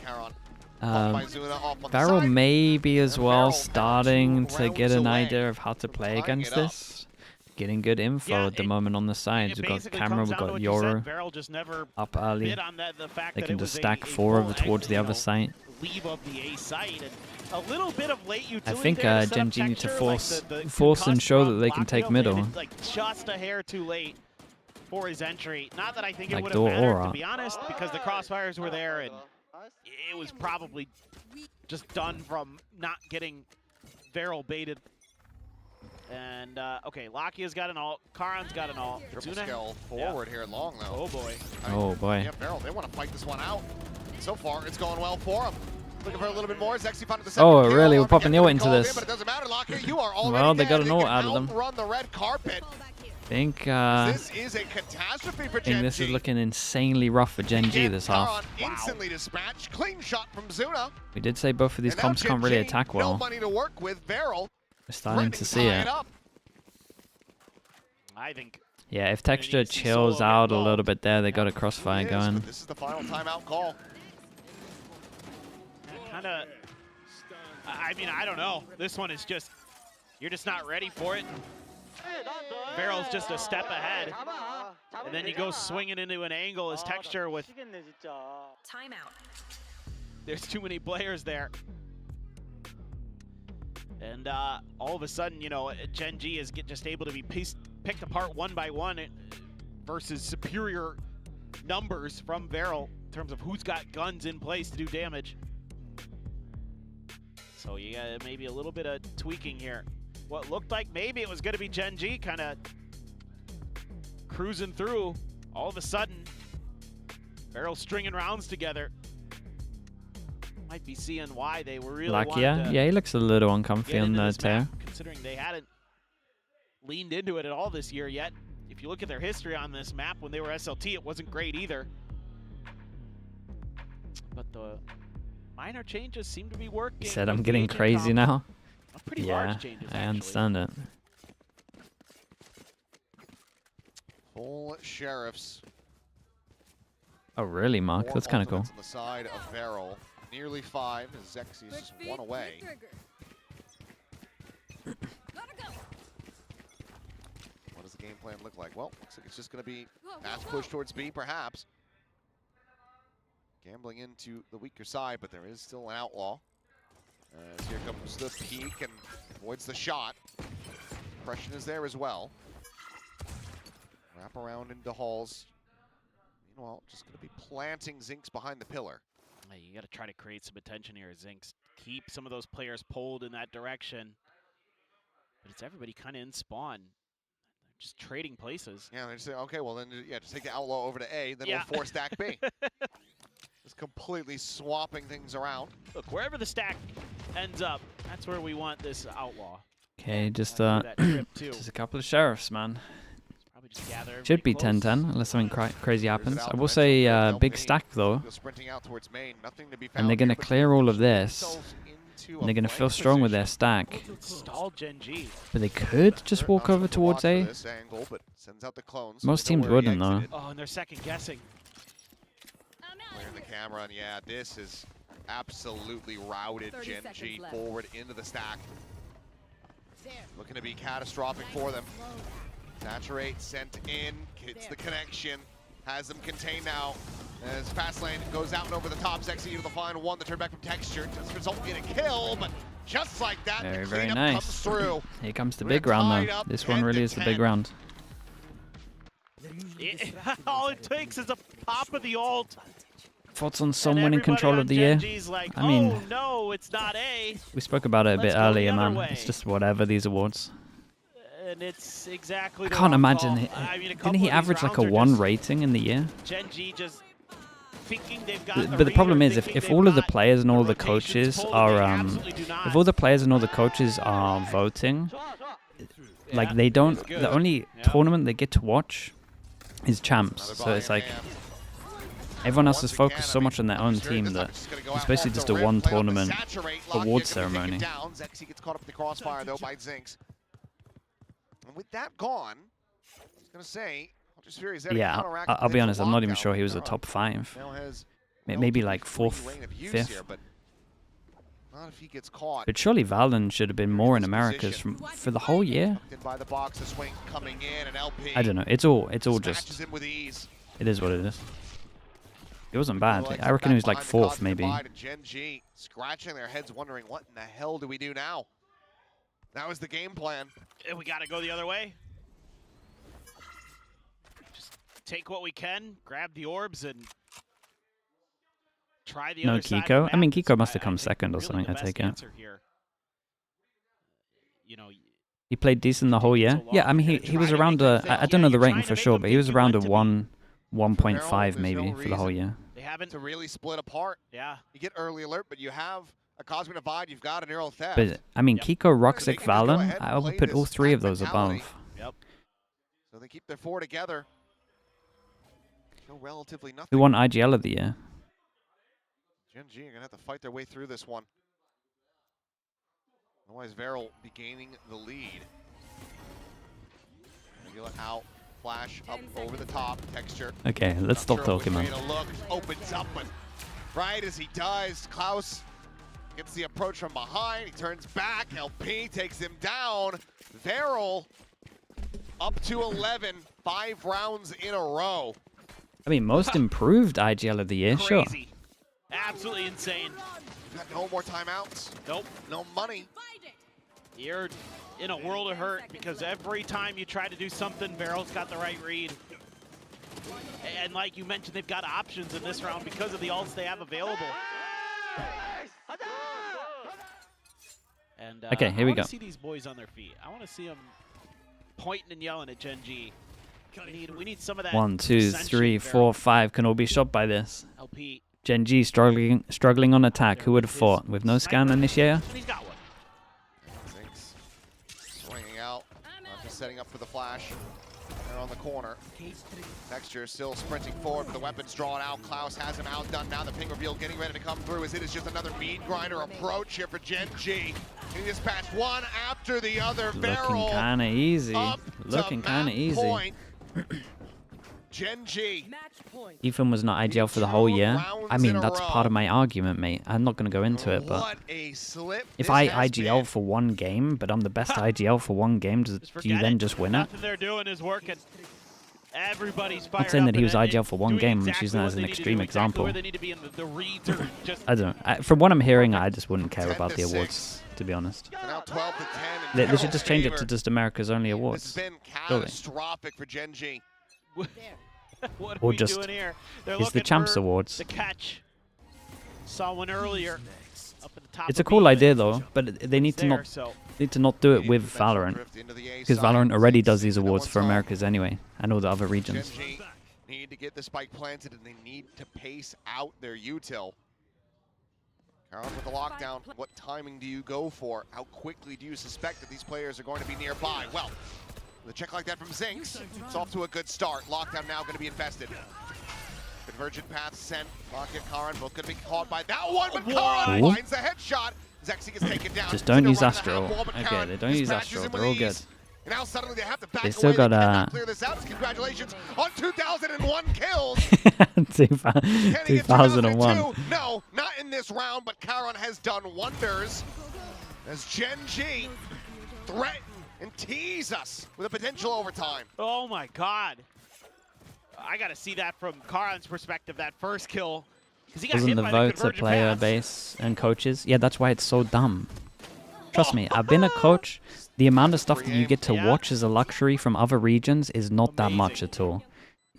Caron by Zuna off on the VARREL side. maybe as And well VARREL starting two to get rounds an away idea of how to play tying against it up. this. Getting good info Yeah, at the it- moment on the sides. it We've got basically camera, comes we've down to got what you said. Yoru VARREL just never up early. bid on the fact They that can it just was stack a 4 over full towards the you other know, site. leave of the A site and a little bit of late utility. I think there to set up GenG need to Texture, force like the force and concussed show from that they can take Lockdown, middle. and it's, like just a hair too late for his entry. Not that I think it Like would have door mattered, aura. to be honest, because the crossfires were there and it was probably just done from not getting VARREL baited. And okay, Lakia's got an ult, Karan's got an ult. Triple Zuna- skill forward here long though. Oh boy. Oh boy. Yeah, VARREL, they want to fight this one out. So far, it's going well for them. Looking for a little bit more. Zexy found the second Oh, kill. really? We're I'm popping the getting ult into called this. in, but it doesn't matter, Lakia. You are already Well, they got dead. an ult can out of them. outrun the red carpet. I think This is a catastrophe for think this is GenG. looking insanely rough for GenG this half. Karon instantly dispatched. Clean shot from Zuna. We did say both of these And now comps can't really GenG, attack No well. money to work with. VARREL We're starting to see it. Up. I think Yeah, if Texture needs to chills solo out a get little bit there, they got a crossfire It is, going. but this is the final timeout call. kind of. I mean, I don't know. This one is just, you're just not ready for it. VARREL's just a step ahead, and then you go swinging into an angle as Texture with. Timeout. There's too many players there. And all of a sudden, you know, GenG is just able to be picked apart one by one versus superior numbers from VARREL in terms of who's got guns in place to do damage. So you got maybe a little bit of tweaking here. What looked like maybe it was going to be GenG kind of cruising through. All of a sudden, VARREL stringing rounds together. Might be seeing why they were really wanting Lakia, to yeah, he looks a little uncomfy get on into the this tear. map, considering they hadn't leaned into it at all this year yet. If you look at their history on this map, when they were SLT, it wasn't great either. But the minor changes seem to be working. He said, I'm with getting agent crazy comp. now. Pretty Yeah, large changes, I actually. understand it. Full sheriffs. Oh, really, Mark? That's kind of cool. On the side of VARREL. Nearly 5. Zexy is just one away. What does the game plan look like? Well, looks like it's just going to be mass push towards B, perhaps. Gambling into the weaker side, but there is still an outlaw. As here comes the peek and avoids the shot. Pressure is there as well. Wrap around into halls. Meanwhile, just going to be planting Zinks behind the pillar. Hey, you got to try to create some attention here, Zinks. Keep some of those players pulled in that direction. But it's everybody kind of in spawn. They're just trading places. Yeah, they just say, okay, well then, yeah, just take the outlaw over to A, then Yeah. we'll 4-stack B. Just completely swapping things around. Look, wherever the stack ends up, that's where we want this outlaw. Okay, just That trip too. just a couple of sheriffs, man. Probably just gather Should be everybody 10-10 close. unless something crazy happens. out I will eventually, say they'll big be- stack though, Go sprinting out towards main. Nothing to be and they're found gonna here, but clear all of they get this. themselves into And they're a gonna flank feel strong with their position. stack. Stall GenG. But they could just They're walk not over supposed to watch towards for A. this angle, but sends out the clones. Most They know teams where he wouldn't, though. exited. Oh, and they're second guessing. Clearing the camera, and yeah, this is absolutely routed 30 GenG seconds left. forward into the stack. Looking to be catastrophic for them. Saturate, sent in, hits the connection, has them contained now. As Fastlane goes out and over the top, Zexy to the final one, the turn back from Texture. Does result in a kill, but just like that, Very, the very cleanup nice. comes through. Here comes the We're big round tied though. up This one really is the 10-10. big round. They're usually All it takes is a pop of the ult. Thoughts on and someone in everybody control on of the year? GenG's like, I mean- oh no, it's not A. We spoke about it a Let's bit go the earlier, other man. way. It's just whatever these awards. And it's exactly I the can't wrong imagine call. it. I mean, a Didn't couple he of these average like a rounds are 1 just rating in the year? GenG just thinking they've got But the problem is, if all of the players and all the rotations coaches pulled, are they absolutely do not. if all the players and all the coaches are voting, like Yeah, they don't, it's good. the only Yeah. tournament they get to watch is champs. Another So buy it's in like hand. Everyone else is focused so much on their own team that it's basically just a one tournament award ceremony. Zexy gets caught up in the crossfire though by Zinx. And with that gone, I was gonna say, yeah, I'll be honest, I'm not even sure he was a top 5. Maybe like 4th, 5th. Not if he gets caught. But surely Valen should have been more in Americas for the whole year. By the box, the swing coming in, and LP I don't know. It's all just. him with ease. It is what it is. It wasn't bad. I reckon he was like 4th, maybe. GenG scratching their heads, wondering what in the hell do we do now? That was the game plan. And we gotta go the other way. Just take what we can, grab the orbs, and try the other side of the Kiko. map. I mean, Kiko must have come I think second or really something. the I best take it. answer here. You know, He played decent the whole year. Yeah, I mean, he was around a. I don't know the rating for sure, but he was around a 1.5 maybe for the whole year. they haven't. To really split apart. Yeah. You get early alert, but you have a Cosmic Divide, you've got an Neural Theft. But I mean, Kiko, Roxic, Valen, I would put all 3 of those above. Yep. So they keep their 4 together. No relatively nothing. Who won IGL of the year? GenG are gonna have to fight their way through this one. Otherwise, Verl be gaining the lead. Feel it out, flash up over the top, texture. Okay, let's stop talking, man. Look, opens up, but right as he does, Klaus gets the approach from behind. He turns back. LP takes him down. Verl up to 11, 5 rounds in a row. I mean, most improved IGL of the year, sure. Crazy. Absolutely insane. Got no more timeouts. Nope. No money. You're in a world of hurt because every time you try to do something, Verl's got the right read. And like you mentioned, they've got options in this round because of the ults they have available. And Okay, here we go. I want to see these boys on their feet. I want to see them pointing and yelling at GenG. We need some of that. 1, 2, dissension, 3, Verl. 4, 5 can all be shot by this. LP. GenG struggling on attack. Who would have thought? With no scan initiator? He's got one. Swinging out, just setting up for the flash. They're on the corner. Texture still sprinting forward, but the weapon's drawn out. Klaus has him outdone. Now the ping reveal getting ready to come through as it is just another meat grinder approach here for GenG. He dispatched one after the other. Looking kind of easy. Looking kind of easy. GenG. Ethan was not IGL for the whole year. I mean, that's part of my argument, mate. I'm not going to go into it, but if I IGL for one game, but I'm the best IGL for one game, do you then just win it? Nothing they're doing is working. Everybody's fired I'm saying up that he was and IGL for one game. I'm just using that as an extreme example. Where they need to be in the reads are just I don't know. From what I'm hearing, I just wouldn't care about the awards, to be honest. So now 12 to 10 They should just change it to just America's only This awards. has been catastrophic for GenG. what are Or we just doing here? They're It's the looking Champs for Awards. the catch. Saw one earlier up at the top. It's a of cool B, idea though, but they need to not do it with Valorant, because Valorant already does these awards for Americas anyway, and all the other regions. GenG need to get the spike planted, and they need to pace out their util. Caron with the lockdown. What timing do you go for? How quickly do you suspect that these players are going to be nearby? Well, with a check like that from Zinx, it's off to a good start. Lockdown now going to be infested. Convergent path sent. Rocket, Caron, both going to be caught by that one, but Caron Ooh. finds the headshot. Zexy gets taken down. Just don't use Still running the Astro. half wall, but Okay, Caron they don't use dispatches Astro. him They're with all good. ease. And now suddenly they have to back They away. still got, They cannot clear this out. Congratulations on 2001 kills. 2001. No, not in this round, but Caron has done wonders as GenG threaten and tease us with a potential overtime. Oh my God! I got to see that from Caron's perspective. That first kill, because he got Wasn't hit the by vote to convergent player pass. base and coaches? Yeah, that's why it's so dumb. Trust me, I've been a coach. The amount of stuff that you get to watch as a luxury from other regions is not that much at all.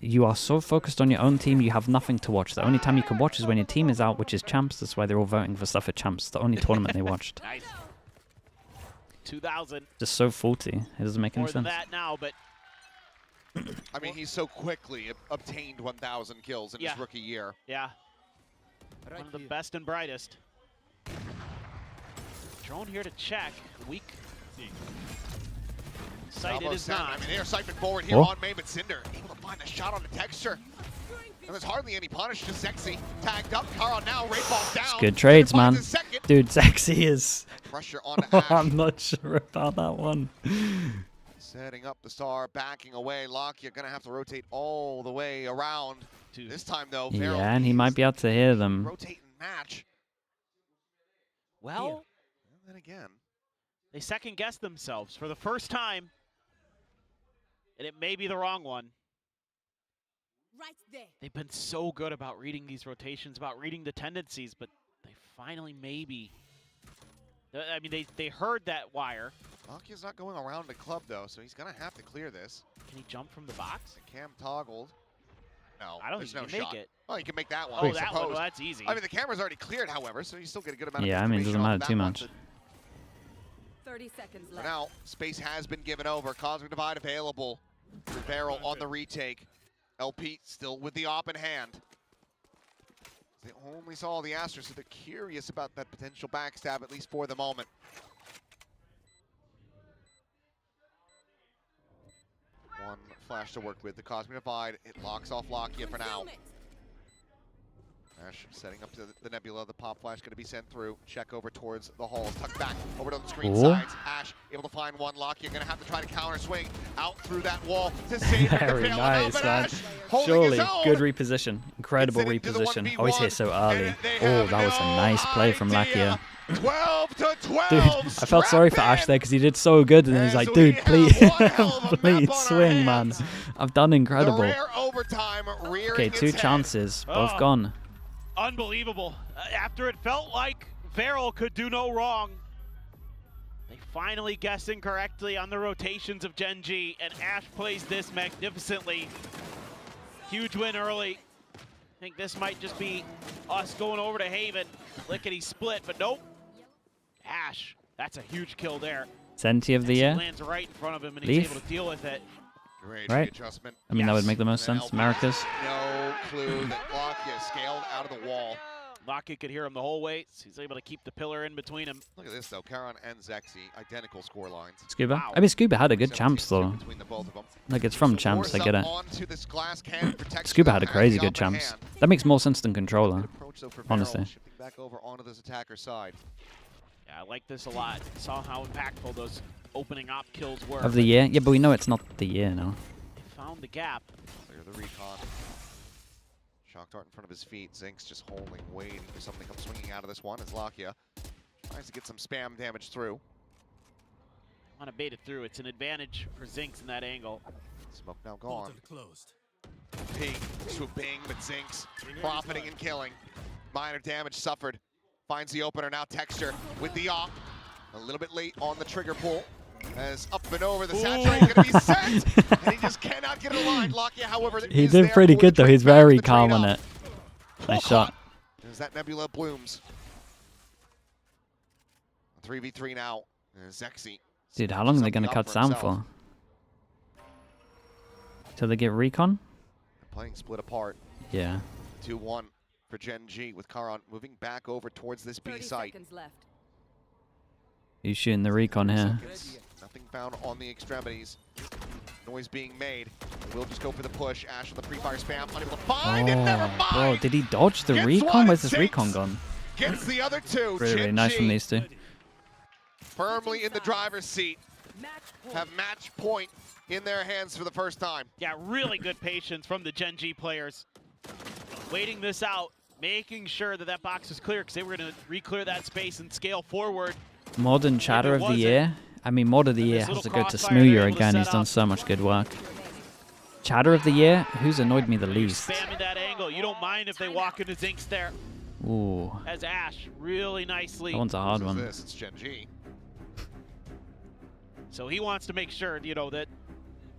You are so focused on your own team, you have nothing to watch. The only time you can watch is when your team is out, which is Champs. That's why they're all voting for stuff at Champs. It's the only tournament they watched. Nice. 2000. Just so faulty. It doesn't make any More than sense. that now, but I mean, he's so quickly obtained 1,000 kills in his rookie year. yeah, one of the best and brightest. Drone here to check. Weak. Sighted Almost is sent. not. I mean, they're siphoned forward here Oh. on main, but Cinder able to find a shot on the texture. And there's hardly any punish, just Sexy tagged up. Kara now, Raid falls down. It's good trades, man. Finds his second. Dude, Sexy is... Pressure on Ash. I'm not sure about that one. Setting up the star, backing away. Lockyer gonna have to rotate all the way around. This time though, Verl Yeah, and he might be able to hear them. rotate and match. Well, And then again, they second guessed themselves for the first time, and it may be the wrong one. Right there. They've been so good about reading these rotations, about reading the tendencies, but they finally maybe... I mean, they heard that wire. Lockyer's not going around the club though, so he's gonna have to clear this. Can he jump from the box? The cam toggled. No, I don't there's think no he can shot. make it. Oh, you can make that one. Oh, I that one. suppose. Well, that's easy. I mean, the camera's already cleared, however, so you still get a good amount of Yeah, I mean, it doesn't information matter off too that one. much. 30 seconds For left. now, space has been given over. Cosmic Divide available for VARREL on the retake. LP still with the op in hand. They only saw the Astra, so they're curious about that potential backstab, at least for the moment. One flash to work with. The Cosmic Divide, it locks off Lockyer for now. Ash setting up to the Nebula. The pop flash going to be sent through. Check over towards the halls. Tucked back over to the screen sides. Ash able to find one. Lockyer going to have to try to counter swing out through that wall to save it. Very nice, man. Surely, good reposition. Incredible reposition. Oh, he's here so early. Oh, that was a nice play from Lockyer. 12 to 12. Dude, I felt sorry for Ash there because he did so good, and then he's like, dude, please, please swing, man. I've done incredible. Okay, 2 chances, both gone. Unbelievable. After it felt like Verl could do no wrong, they finally guessed incorrectly on the rotations of GenG, and Ash plays this magnificently. Huge win early. I think this might just be us going over to Haven. Lickety split, but nope. Ash, that's a huge kill there. Senti of the year. Lands right in front of him, and Leaf. he's able to deal with it. Right? I mean, that would make the most sense. Americas. No clue that Lockyer scaled out of the wall. Lockyer could hear him the whole way, so he's able to keep the pillar in between him. Look at this, though. Karan and Zexy, identical score lines. Scuba. Wow. I mean, Scuba had a good champs, though. Between the both of them. Like, it's from champs, I get it. Onto this glass can protection Scuba had a that crazy has the good upper champs. hand. That makes more sense than controller, Approach, though, for honestly. Verl, shifting back over onto this attacker side. Yeah, I like this a lot. Saw how impactful those opening op kills were. Of the year? Yeah, but we know it's not the year now. They found the gap. Clear the recon. Shock dart in front of his feet. Zinx just holding, waiting for something to come swinging out of this one as Lockyer tries to get some spam damage through. Want to bait it through. It's an advantage for Zinx in that angle. Smoke now gone. Closed. Ping to Bing, but Zinx profiting and killing. Minor damage suffered. Finds the opener now. Texture with the op. A little bit late on the trigger pull. As up and over, the saturate going to be set, and he just cannot get it aligned. Lockyer, however, He did pretty good, though. He's very calm on it. Nice shot. As that Nebula blooms. 3v3 now. Zexy. Dude, how long are they going to cut sound for? Till they get recon? Playing split apart. Yeah. 2-1 for GenG with Karan moving back over towards this B 30 site. seconds left. He's shooting the recon here. Nothing found on the extremities. Noise being made. We'll just go for the push. Ash on the pre-fire spam. Unable to find it. Never mind. Bro, did he dodge the Gets recon? one, Where's his Zinx. recon gone? Gets the other two. Really, really nice from these two. Firmly in the driver's seat. Match point. Have match point in their hands for the first time. Yeah, really good patience from the GenG players. Waiting this out, making sure that that box is clear because they were going to re-clear that space and scale forward. Modern chatter of the wasn't, year. I mean, mod of the year this has to little go to crossfire they're Smooyer able to again. set He's done up. so much good work. Chatter of the year? Who's annoyed me the You're least? spamming that angle. You don't mind if they walk into Zinx there. Ooh. As Ash really nicely. That one's a hard one. This, it's GenG. So he wants to make sure, you know, that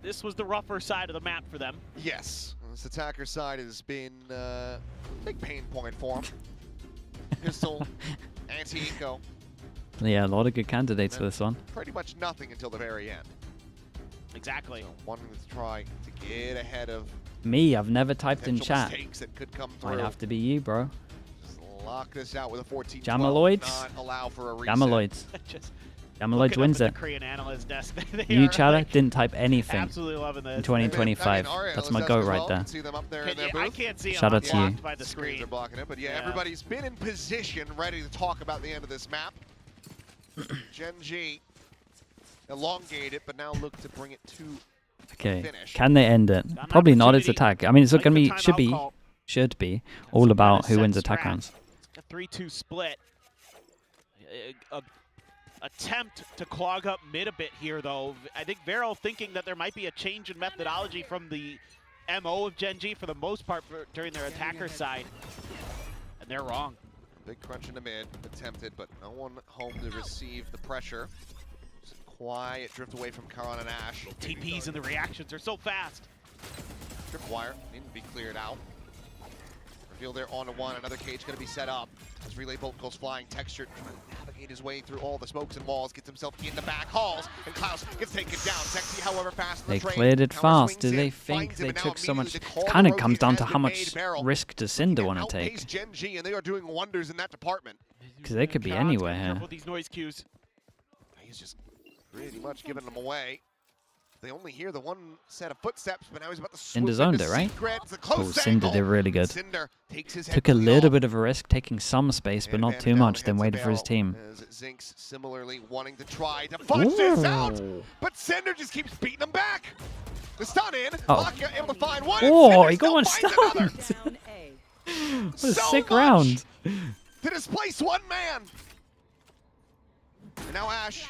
this was the rougher side of the map for them. Yes, this attacker side has been a big pain point for him. Pistol, anti-eco, Yeah, a lot of good candidates for this one. pretty much nothing until the very end. Exactly. So wanting to try to get ahead of Me, I've never typed in potential chat. mistakes that could come through. Might have to be you, bro. Just lock this out with a 14-12. Jamaloids? Not allow for a reset. Gamaloids. Just Damage wins it. Korean analyst desk. You, Chada, didn't type anything absolutely loving this. in 2025. That's my goat right there. See them up there in their I booth. can't see Shout them. out to you. By the Screens screen. are blocking it, but yeah, everybody's been in position, ready to talk about the end of this map. GenG elongated, but now look to bring it to Okay, finish. can they end it? Probably not. It's attack. I mean, it's going to be, should be all about who wins attack rounds. A 3-2 split. Attempt to clog up mid a bit here, though. I think Verl thinking that there might be a change in methodology from the MO of GenG for the most part during their attacker side. And they're wrong. Big crunch in the mid, attempted, but no one home to receive the pressure. Just quiet drift away from Karan and Ash. TPs and the reactions are so fast. Tripwire needing to be cleared out. Reveal there on to one, another cage gonna be set up. As relay bolt goes flying, Texture trying to navigate his way through all the smokes and walls, gets himself in the back halls, and Klaus gets taken down. Sexy, however, past the They train. cleared it Power fast. Do swings they in, think finds him, they and now took so much? immediately It the kind of call comes down to has how been much made. Verl risk does Cinder want to outpace take. GenG, and they are doing wonders in that department. Because they could be Karan's anywhere gotta be here. careful with these noise cues. He's just pretty much giving them away. They only hear the one set of footsteps, but now he's about to swoop Cinder's owned into it, right? secret. It's a Oh, close Cinder angle. did really good. Cinder takes his head Took a clean little off. bit of a risk, taking some space, but not too much, then waited for his team. As Zinx similarly wanting to try to fudge this out, Ooh. but Cinder just keeps beating him back. The stun in, Oh. Lakia able to find one. Oh, and he got one Cinder still finds another. stunned. Down A. What a So sick much round. To displace one man. And now Ash,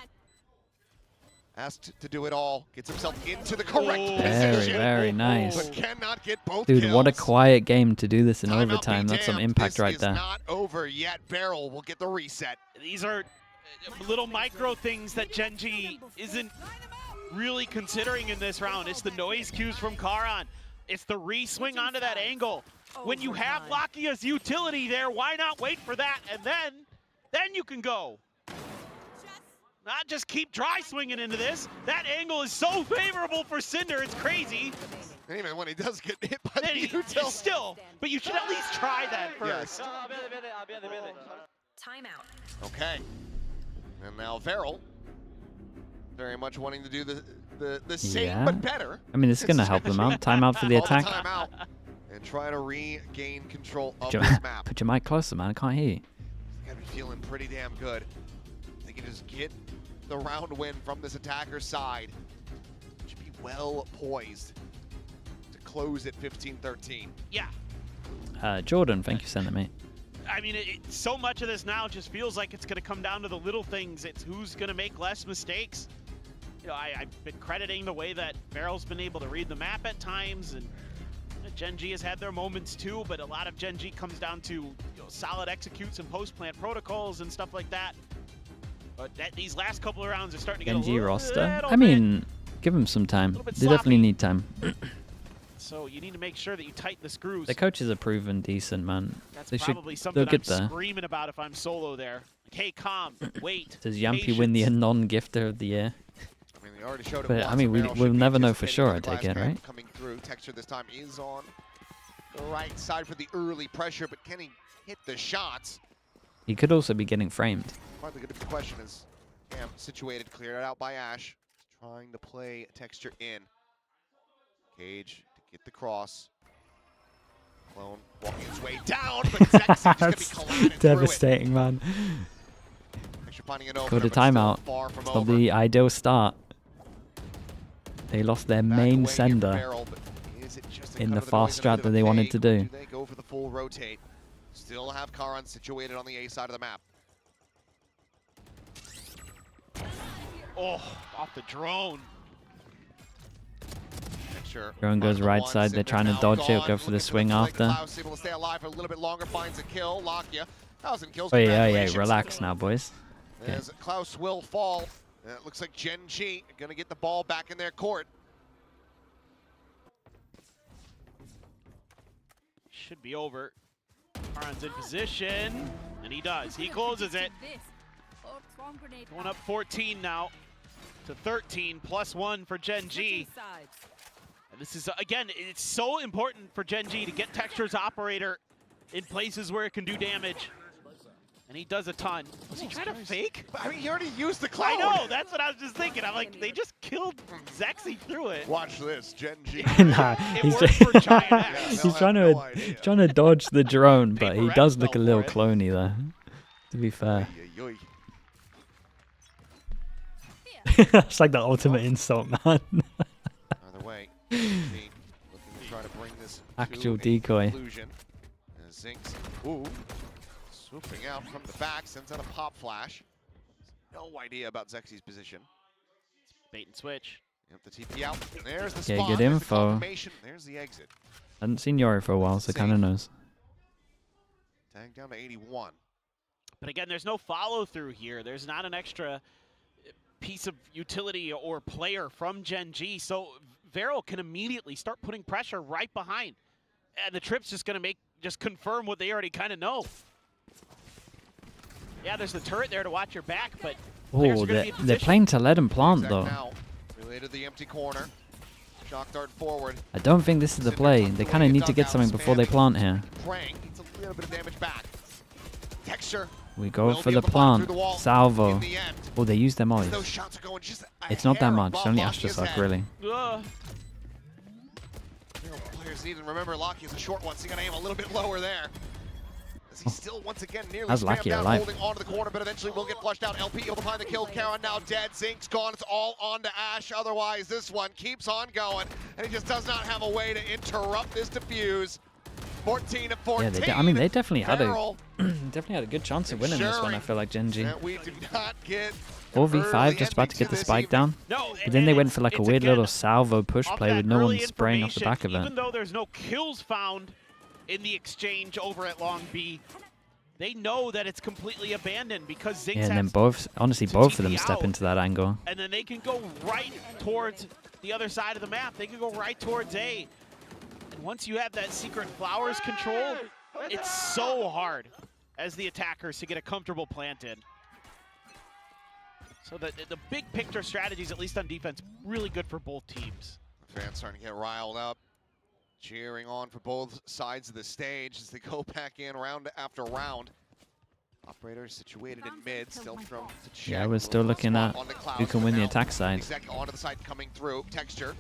asked to do it all, gets himself into the correct Very, position. very nice. But cannot get both Dude, kills. what a quiet game to do this in Timeout overtime. be That's some damned. impact This right is there. not over yet. Verrel will get the reset. These are little micro things that GenG isn't really considering in this round. It's the noise cues from Karan. It's the re-swing onto that angle. When you have Lakia's utility there, why not wait for that? And then you can go. Not just keep dry swinging into this. That angle is so favorable for Cinder, it's crazy. And even when he does get hit by Then the he, util. still, but you should at least try that Yes. first. Timeout. Okay. And now Verrel, very much wanting to do the same Yeah. but better. I mean, this is going to help them out. Timeout for the Call the attack. timeout and try to regain control of Put your, this map. put your mic closer, man. I can't hear you. Gotta be feeling pretty damn good. They can just get the round win from this attacker's side. Should be well poised to close at 15-13. Yeah. Jordan, thank you for sending me. I mean, so much of this now just feels like it's going to come down to the little things. It's who's going to make less mistakes. You know, I've been crediting the way that Verl's been able to read the map at times, and GenG has had their moments too, but a lot of GenG comes down to solid executes and post-plant protocols and stuff like that. But these last couple of rounds are starting to get GenG a roster. little I mean, give them some time. little bit They definitely sloppy. need time. So you need to make sure that you tighten the screws. The coaches are proven decent, man. That's They should. probably something They'll get I'm there. screaming about if I'm solo there. Like, hey, calm, wait. Does Yampy win the patience. non-gifter of the year? I mean, they already showed it But, once, I mean, Verrel we'll should be never know for anticipating sure, the I take glass it, trap right? Coming through. Texture this time is on the right side for the early pressure, but can he hit the shots? He could also be getting framed. Probably the question is, Cam situated, cleared out by Ash. Trying to play Texture in. Cage to get the cross. Clone walking his way down, but Zexy's just going to be colliding through Devastating, man. it. Texture finding an opener, Got a but still timeout. far from It's not over. the ideal start. They lost their Back main away here sender. Verrell, but is it just to in cover the noise fast and a strat bit that of they a wanted fake? to do. Do they go for the full rotate? Still have Karan situated on the A side of the map. Oh, off the drone. Texture Drone goes on the right one, side, they're Cinder trying to now dodge it, gone. go for the Looking swing play. after. Klaus able to stay alive for a little bit longer, finds a kill. Lakia, 1,000 kills. Oh yeah, yeah, Congratulations. relax now, boys. Okay. As Klaus will fall. It looks like GenG going to get the ball back in their court. Should be over. Karan's in position, and he does. He closes it. Going up 14 now to 13, +1 for GenG. And this is, again, it's so important for GenG to get Texture's operator in places where it can do damage. And he does a ton. Was he trying to fake? I mean, he already used the cloud. I know, that's what I was just thinking. I'm like, they just killed Zexy through it. Watch this, GenG. Nah, It he's, worked for Giant X. he's trying to dodge the drone, but he Paper does X look a fell little for it. cloney there. To be fair, Oy, oy, oy. it's like the ultimate insult, man. Either way, looking to try to bring this Actual to a decoy. conclusion. And Zinx, ooh, swooping out from the back, sends out a pop flash. No idea about Zexy's position. Bait and switch. Yep, the TP out. There's the Yeah, spawn. good There's the info. confirmation. There's the exit. Hadn't seen Yori for a while, so kind of knows. Tag down to 81. But again, there's no follow through here. There's not an extra piece of utility or player from GenG, so VARREL can immediately start putting pressure right behind. And the trip's just gonna just confirm what they already kind of know. Yeah, there's the turret there to watch your back, but players Oh, are gonna be in they're position. playing to let him plant Exact though. now. Related to the empty corner. Shock dart forward. I don't think this is the play. They kind of need to get something before they plant here. Praying. Needs a little bit of damage back. Texture. We go will for be the able to plant through plant. the wall Salvo. in the end. Oh, they used them all. Those shots are going just It's not that hair much. above Only Locky's Astrosuck, head. really. Players need to remember Locky is a short one, so you gotta aim a little bit lower there. As he's still once again nearly That's spammed Lucky down, alive. holding onto the corner, but eventually will get flushed out. LP able to find the kill. Karen now dead. Zink's gone. It's all on to Ash. Otherwise, this one keeps on going, and he just does not have a way to interrupt this defuse. 14 to 14. Yeah, I mean, they definitely had a VARREL, definitely had a good chance of winning this one. I feel like GenG. that we do not get 4v5, early just about to ending get the this spike evening. down. No, But then they went for like a it's weird again, little salvo push off play that with no one early spraying off the back of it. Even though there's no kills found in the exchange over at Long B, they know that it's completely abandoned because Zinx Yeah, and then has, both, honestly, to both of them TP step out. into that angle. and then they can go right towards the other side of the map. They can go right towards A. And once you have that secret flowers control, it's so hard as the attackers to get a comfortable plant in. So the big picture strategies, at least on defense, really good for both teams. Fans starting to get riled up, cheering on for both sides of the stage as they go back in round after round. Operator is situated in mid, still from to check. Yeah, we're still looking at who can win the attack side. Exec onto the side coming through. Texture.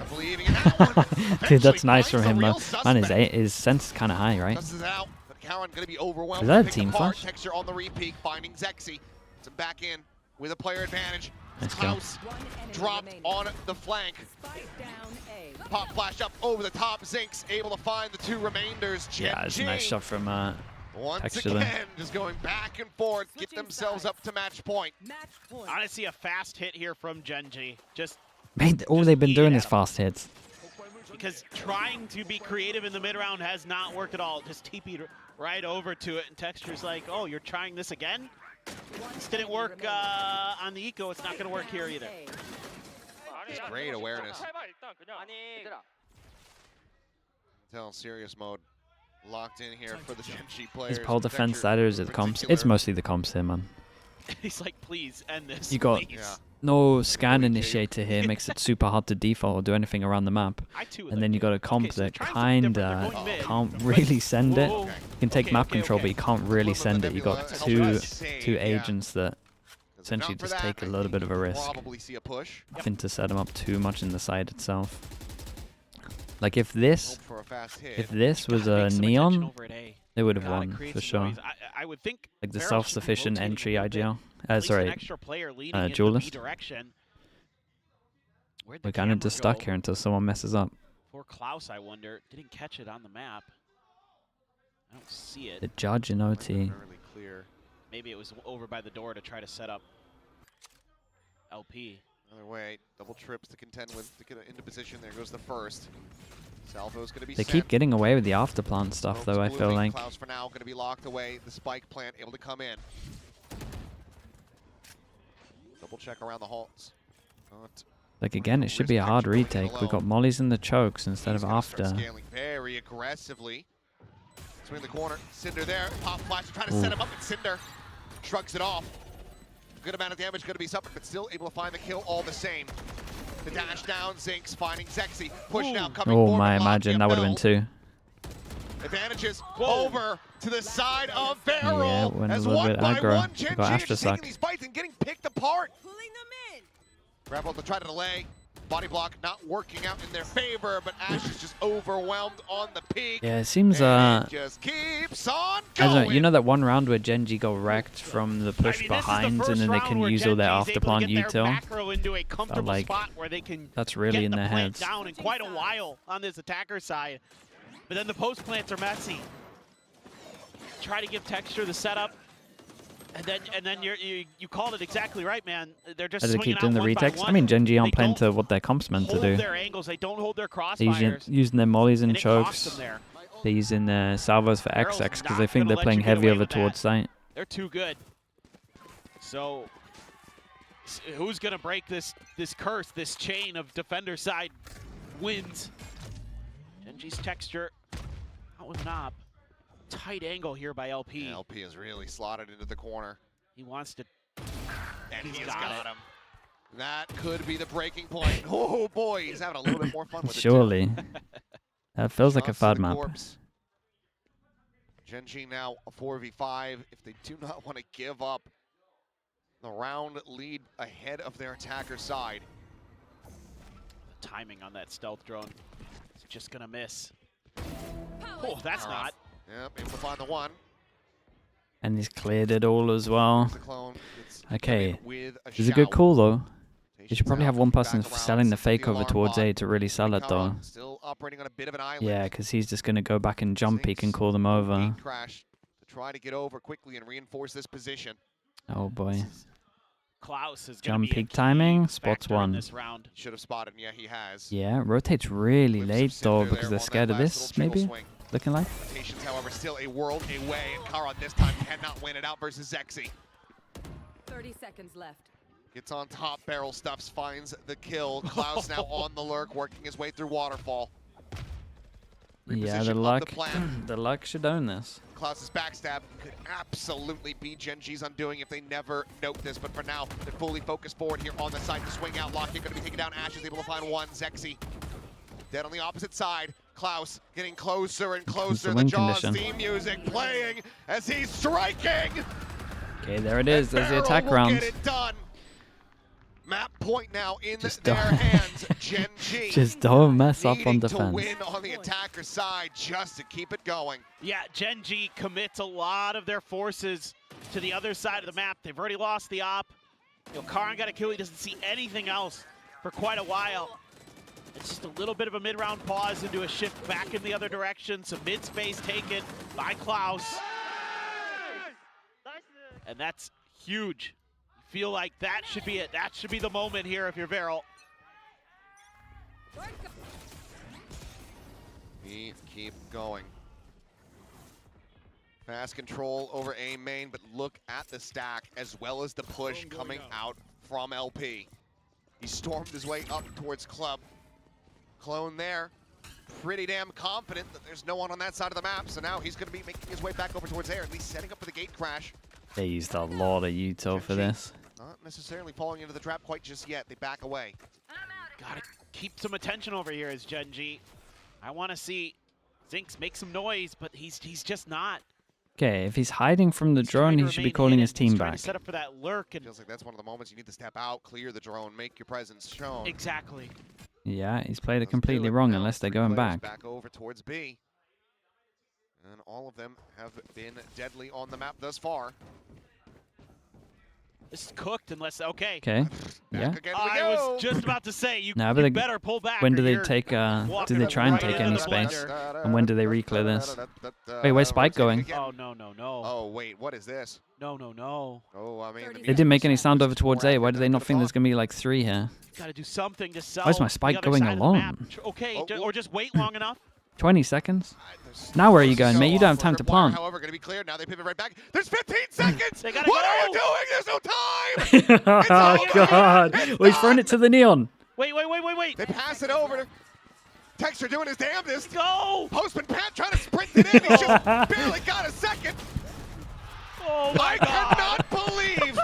Believing in that one. Dude, that's nice from Eventually him, finds though. the Man, real his sense is kind of high, right? Justice it out, but Karen gonna be overwhelmed. Is that a picked team apart. flash? Texture on the repeat, finding Zexy. It's him back in with a player advantage. Nice go. Klaus One enemy dropped remaining. on the flank. Spike down A. Pop flash up over the top. Zinx able to find the two remainders. Yeah, it's a nice GenG, shot from once Texture again, there. just going back and forth, get Switching themselves sides. up to match point. Match point. Honestly, a fast hit here from GenG. Just Mate, all Just they've been eat doing it is at 'em. fast hits. because trying to be creative in the mid round has not worked at all. Just TP'd right over to it, and Texture's like, oh, you're trying this again? This didn't work on the eco. It's not going to work here either. Great awareness. Tell serious mode locked in here for the GenG players. His pole defense Texture side or is in it the comps? particular. It's mostly the comps here, man. He's like, please end this. You got- please. Yeah. No scan initiator here makes it super hard to default or do anything around the map. I too would And like then you to- got a comp okay, so that trying something different. They're kinda going mid. can't really send it. Whoa. You can take Okay, map okay, control, okay. but you can't really Flip of send the it. You nebula, got help two us save, two yeah. agents that 'Cause essentially if not for just that, take a I little think bit of a we'll risk. Probably see a push. Nothing to set them up too much in the side itself. Like if this Hope for a fast hit. if this was Gotta a make some attention neon, over at A. they would have Gotta won create for some sure. noise. I would think Like the VARREL should be self-sufficient rotating entry a little bit. IGL. At least an Sorry, extra player leading in the B duelist. direction. Where'd the we're kind of camera just stuck go? here until someone messes up. Poor Klaus, I wonder. Didn't catch it on the map. I don't see it. The judge in OT. Early clear. Maybe it was over by the door to try to set up LP. Another way, double trips to contend with to get it into position. There goes the first. Salvo's going to be They sent. keep getting away with the afterplant stuff Ropes though, I feel gluing. like. Klaus for now going to be locked away. The spike plant able to come in. Double check around the halls. Not Like again, it should be a hard retake. We got mollies in the chokes instead of He's gonna start after. scaling very aggressively. Swing the corner. Cinder there. Pop flash. Trying to set him up, and Cinder shrugs it off. Good amount of damage going to be suffered, but still able to find the kill all the same. The dash down. Zinx finding Zexy. Push now coming Oh forward. my, Lock imagine in that would have been Verl. two. Advantages Whoa. over to the side of Yeah, Verl. went a As little one bit by aggro. one, Got GenG are after just taking suck. these bites and getting picked apart. Pulling them in. Rebel to try to delay. Body block not working out in their favor, but Ash is just overwhelmed on the peak. Yeah, it seems And it just keeps on I going. don't know, you know that one round where GenG got wrecked from the push I mean, behind this is the and then they first can round where use all their GenG's able to afterplant get their util? back row into a comfortable like spot where they can That's really get in the their plant heads. down in quite a while on this attacker side. But then the post plants are messy. Try to give Texture the setup, and then you called it exactly right, man. They're just As they swinging keep doing out the one retakes. by I mean, one. GenG aren't They playing don't to what their comp's meant to hold do. their angles. They don't hold their They're crossfires. using their mollies and and it costs chokes. them there. They're using their salvos for Verl's XX because not they think gonna they're let playing you get heavy away over with that. towards site. They're too good. So who's gonna break this curse, this chain of defender side wins? GenG's Texture out with Knob. Tight angle here by LP. Yeah, LP is really slotted into the corner. He wants to. And He's he's got got it. him. That could be the breaking point. Oh boy, he's having a little bit more fun with Surely. That feels like a Shots to FUD the map. corpse. GenG now a 4v5. If they do not want to give up the round lead ahead of their attacker side. The timing on that stealth drone is just gonna miss. Oh, that's not. Yep, able to find the one. And he's cleared it all as well. The clone gets Okay. hit with a It's a good shout. call though. You Stations should probably out, have one back person around, selling the sets fake over alarm towards bot. A to really sell it though. Still operating on a bit of an island. Yeah, because he's just going to go back and jump peek and call them over. Gate crash to try to get over quickly and reinforce this position. Oh boy. Klaus is gonna Jump be a peek key timing, spots factor in one. this round. Should have spotted, and yeah, he has. Yeah, rotates really Whips of late though Cinder because there they're on scared that of last this, little triple maybe? swing. Looking like? Rotations, however, still a world away, and Karan this time cannot win it out versus Zexy. 30 seconds left. Gets on top, barrel stuffs, finds the kill. Klaus now on the lurk, working his way through Waterfall. Yeah, Reposition the of luck. the plan. The luck should own this. Klaus's backstab could absolutely be GenG's undoing if they never note this, but for now, they're fully focused forward here on the side to swing out. Lockett going to be taken down. Ash is able to find one. Zexy dead on the opposite side. Klaus getting closer and closer. The win Jaws condition. theme music playing as he's striking. Okay, there it is. There's the Verl attack will round. Get it done. Map point now in Just their don't- hands. GenG Just don't mess up on needing to defense. win on the attacker side just to keep it going. Yeah, GenG commits a lot of their forces to the other side of the map. They've already lost the op. You know, Karan got a kill. He doesn't see anything else for quite a while. It's just a little bit of a mid-round pause into a shift back in the other direction. Some mid-space taken by Klaus. And that's huge. You feel like that should be it. That should be the moment here if you're Verl. We keep going. Fast control over A main, but look at the stack as well as the push coming out from LP. He stormed his way up towards Club. Clone there, pretty damn confident that there's no one on that side of the map, so now he's going to be making his way back over towards air, at least setting up for the gate crash. They used a lot of util for this. Not necessarily falling into the trap quite just yet. They back away. Gotta keep some attention over here as GenG. I want to see Zinx make some noise, but he's just not. Okay, if he's hiding from the He's trying drone, to he should be remain calling hidden. his team He's trying back. to set up for that lurk and Feels like that's one of the moments you need to step out, clear the drone, make your presence shown. exactly. Yeah, he's played it Let's do completely it wrong now. unless they're Three going players back. Back over towards B. And all of them have been deadly on the map thus far. This is cooked unless okay. Okay, Back yeah. again we I go. was just about to say you, Nah, but you they- better pull back. When or do they you're take, do walking they try and right take into any the space? blender. And when do they reclear this? Wait, where's Spike going? Oh no no no Oh wait, what is this? no no no! Oh, I mean, the They music didn't make any was sound over more towards A. active Why do than they I not could've think there's thought. going to be like 3 here? Got to do something to sell. Why's my spike the other going side of the map. alone? Okay, Oh, or just wait long enough. 20 seconds? There's Now where are you supposed to going, mate? show You don't have off time for to Grimoire, plant. However, going to be cleared. Now they pivot right back. There's 15 seconds! They gotta What are you go. doing? There's no time! Oh, It's God. done. Well, he's throwing it to the neon. Wait wait wait wait wait! They pass it over to Texture doing his damnedest. Go! Postman Pat trying to sprint it in. He just barely got a second. Oh my I God! cannot believe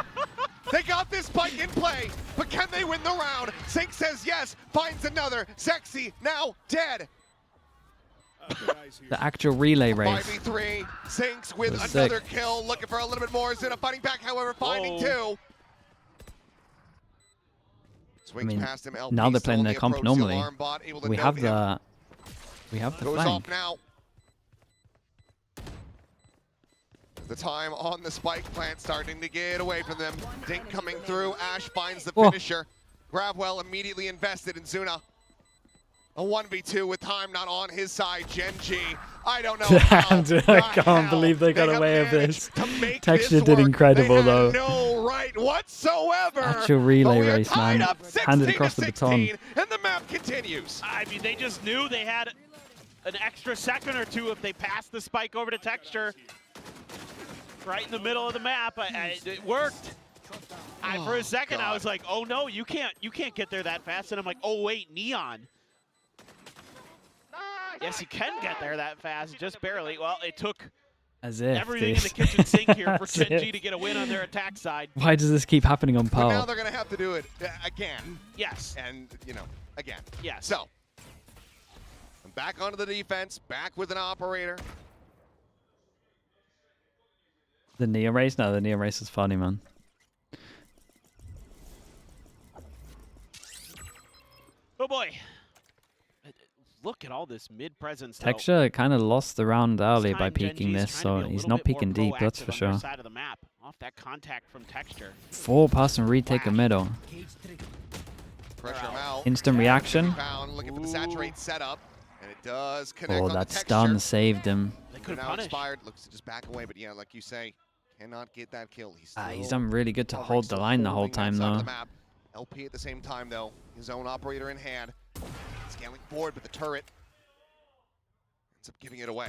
they got this spike in play, but can they win the round? Sink says yes, finds another. Zexy now dead. The actual relay race. 5v3. Zinx with That's another sick. kill. Looking for a little bit more. Zuna fighting back, however, finding two. Swings past him. LP now they're still playing on their the comp approach. normally. The alarm bot able to We note have him. the Goes flank. off now. The time on the spike plant starting to get away from them. Dink coming through. Ash finds the finisher. Gravwell immediately invested in Zuna. A 1v2 with time not on his side. GenG. I don't know how I can't believe they got have away with this. managed to make Texture this did work. incredible, They had though. no right whatsoever. Actual relay But we are race, tied man. up 16 Handed across to the 16, baton. and the map continues. I mean, they just knew they had an extra second or two if they passed the spike over to Texture. Right in the middle of the map. It worked. For a second, I was like, "Oh no, you can't get there that fast." And I'm like, "Oh wait, Neon." Yes, you can get there that fast, just barely. Well, it took As if. everything in dude. the kitchen sink here for As GenG if. to get a win on their attack side. Why does this keep happening on But now Pearl? they're going to have to do it again. Yes. And, you know, again. Yes. So, back onto the defense, back with an operator. The Neo race? No, the Neo race is funny, man. Oh boy. Look at all this mid presence. Texture kind of lost the round early by peeking GenG's this, trying to so be a he's little not bit more peeking deep, that's proactive for on their sure. side of the map, off that contact from Texture. 4-person retake a middle. Pressure him out. Instant reaction. Found, looking for the saturate setup. And it does connect Oh, on that the Texture. stun saved him. They could Now have punished. expired. Looks to just back away, but yeah, like you say, cannot get that kill. He's done really good to hold the line the whole time, though. LP at the same time, though. His own operator in hand. Scaling forward, but the turret ends up giving it away.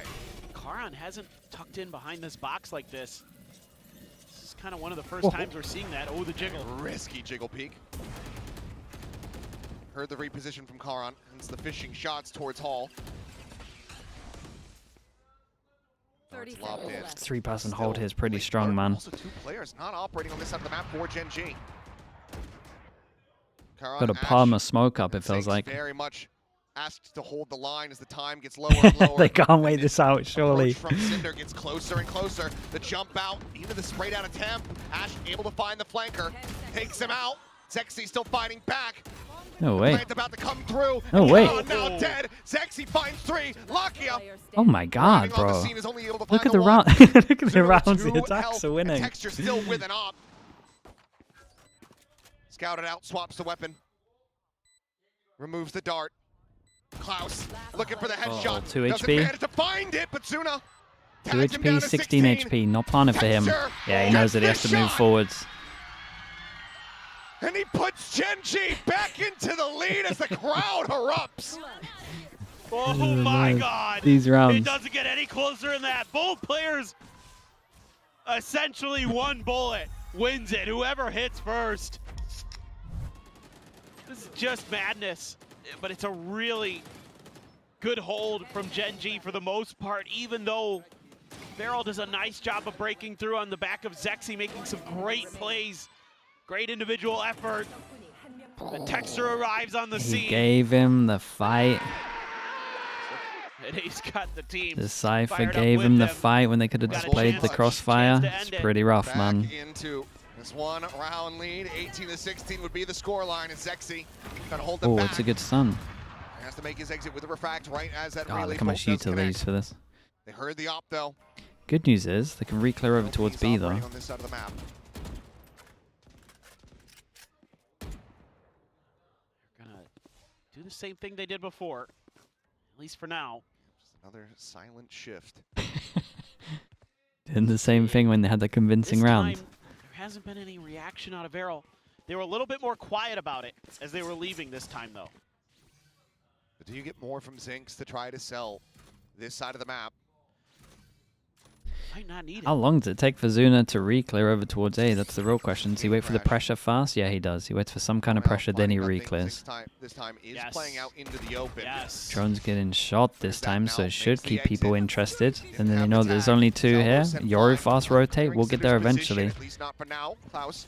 Karan hasn't tucked in behind this box like this. This is kind of one of the first times we're seeing that. Oh, the jiggle. Risky jiggle peek. Heard the reposition from Karan. Hence the fishing shots towards Hall. 30 It's lobbed in. seconds left. 3-person hold here is pretty Late strong, burn. man. Also 2 players not operating on this side of the map for GenG. Karan, Got a Ash, palm of smoke up, it and feels Zinx like. very much asked to hold the line as the time gets lower and lower. They can't wait this out, surely. Approach from Cinder gets closer and closer. The jump out, even the sprayed out attempt. Ash able to find the flanker, takes him out. Zexy still fighting back. No way. Plant about to come through. No way. Now dead. Zexy finds 3. Lakia. Oh my god, arriving on the bro. scene is only able to Look find at the one. round. Look at the Zero rounds two the attacks health, are and winning. Texture still with an op. Scouted out, swaps the weapon. Removes the dart. Klaus looking for the headshot. 2 Doesn't HP. manage to find it, but Zuna 2 tags him down HP, to 16 HP. Not planning for him. Texture Yeah, he knows that he has to move shot. forwards. And he puts GenG back into the lead as the crowd erupts. Oh my nice. god. These It rounds. doesn't get any closer than that. Both players, essentially one bullet wins it. Whoever hits first. This is just madness. But it's a really good hold from GenG for the most part, even though VARREL does a nice job of breaking through on the back of Zexy, making some great plays. Great individual effort. The Texture arrives on the He scene. gave him the fight. And he's got the team. The Cypher fired up gave with him the them. fight when they could have Got a displayed chance- the chance crossfire. to end It's it. pretty rough, Back man. into this 1 round lead. 18-16 would be the scoreline. And Zexy trying to hold them Oh, back. it's a good stun. Has to make his exit with a refract right as that God, relay look how much bolt does util they use connect. for this. They heard the op though. Good news is they can re-clear over towards B, though. On this side of the map. Gonna do the same thing they did before, at least for now. Just another silent shift. Doing the same thing when they had the convincing This round. time, there hasn't been any reaction out of VARREL. They were a little bit more quiet about it as they were leaving this time, though. But do you get more from Zinx to try to sell this side of the map? Might not need How it. long does it take for Zuna to re-clear over towards A? That's the real question. Does he wait for the pressure first? Yeah, he does. He waits for some kind of Well, pressure, then he finding nothing. re-clears. This time is Yes. playing out into the open. Yes. Drone's getting shot this There's that time, now, so it makes should the keep people exit. interested. Didn't And then they have know the there's tag. only 2 Zelda here. sent Yoru flying. fast rotate. Clearing We'll get there Cinder's position, eventually. At least not for now. Klaus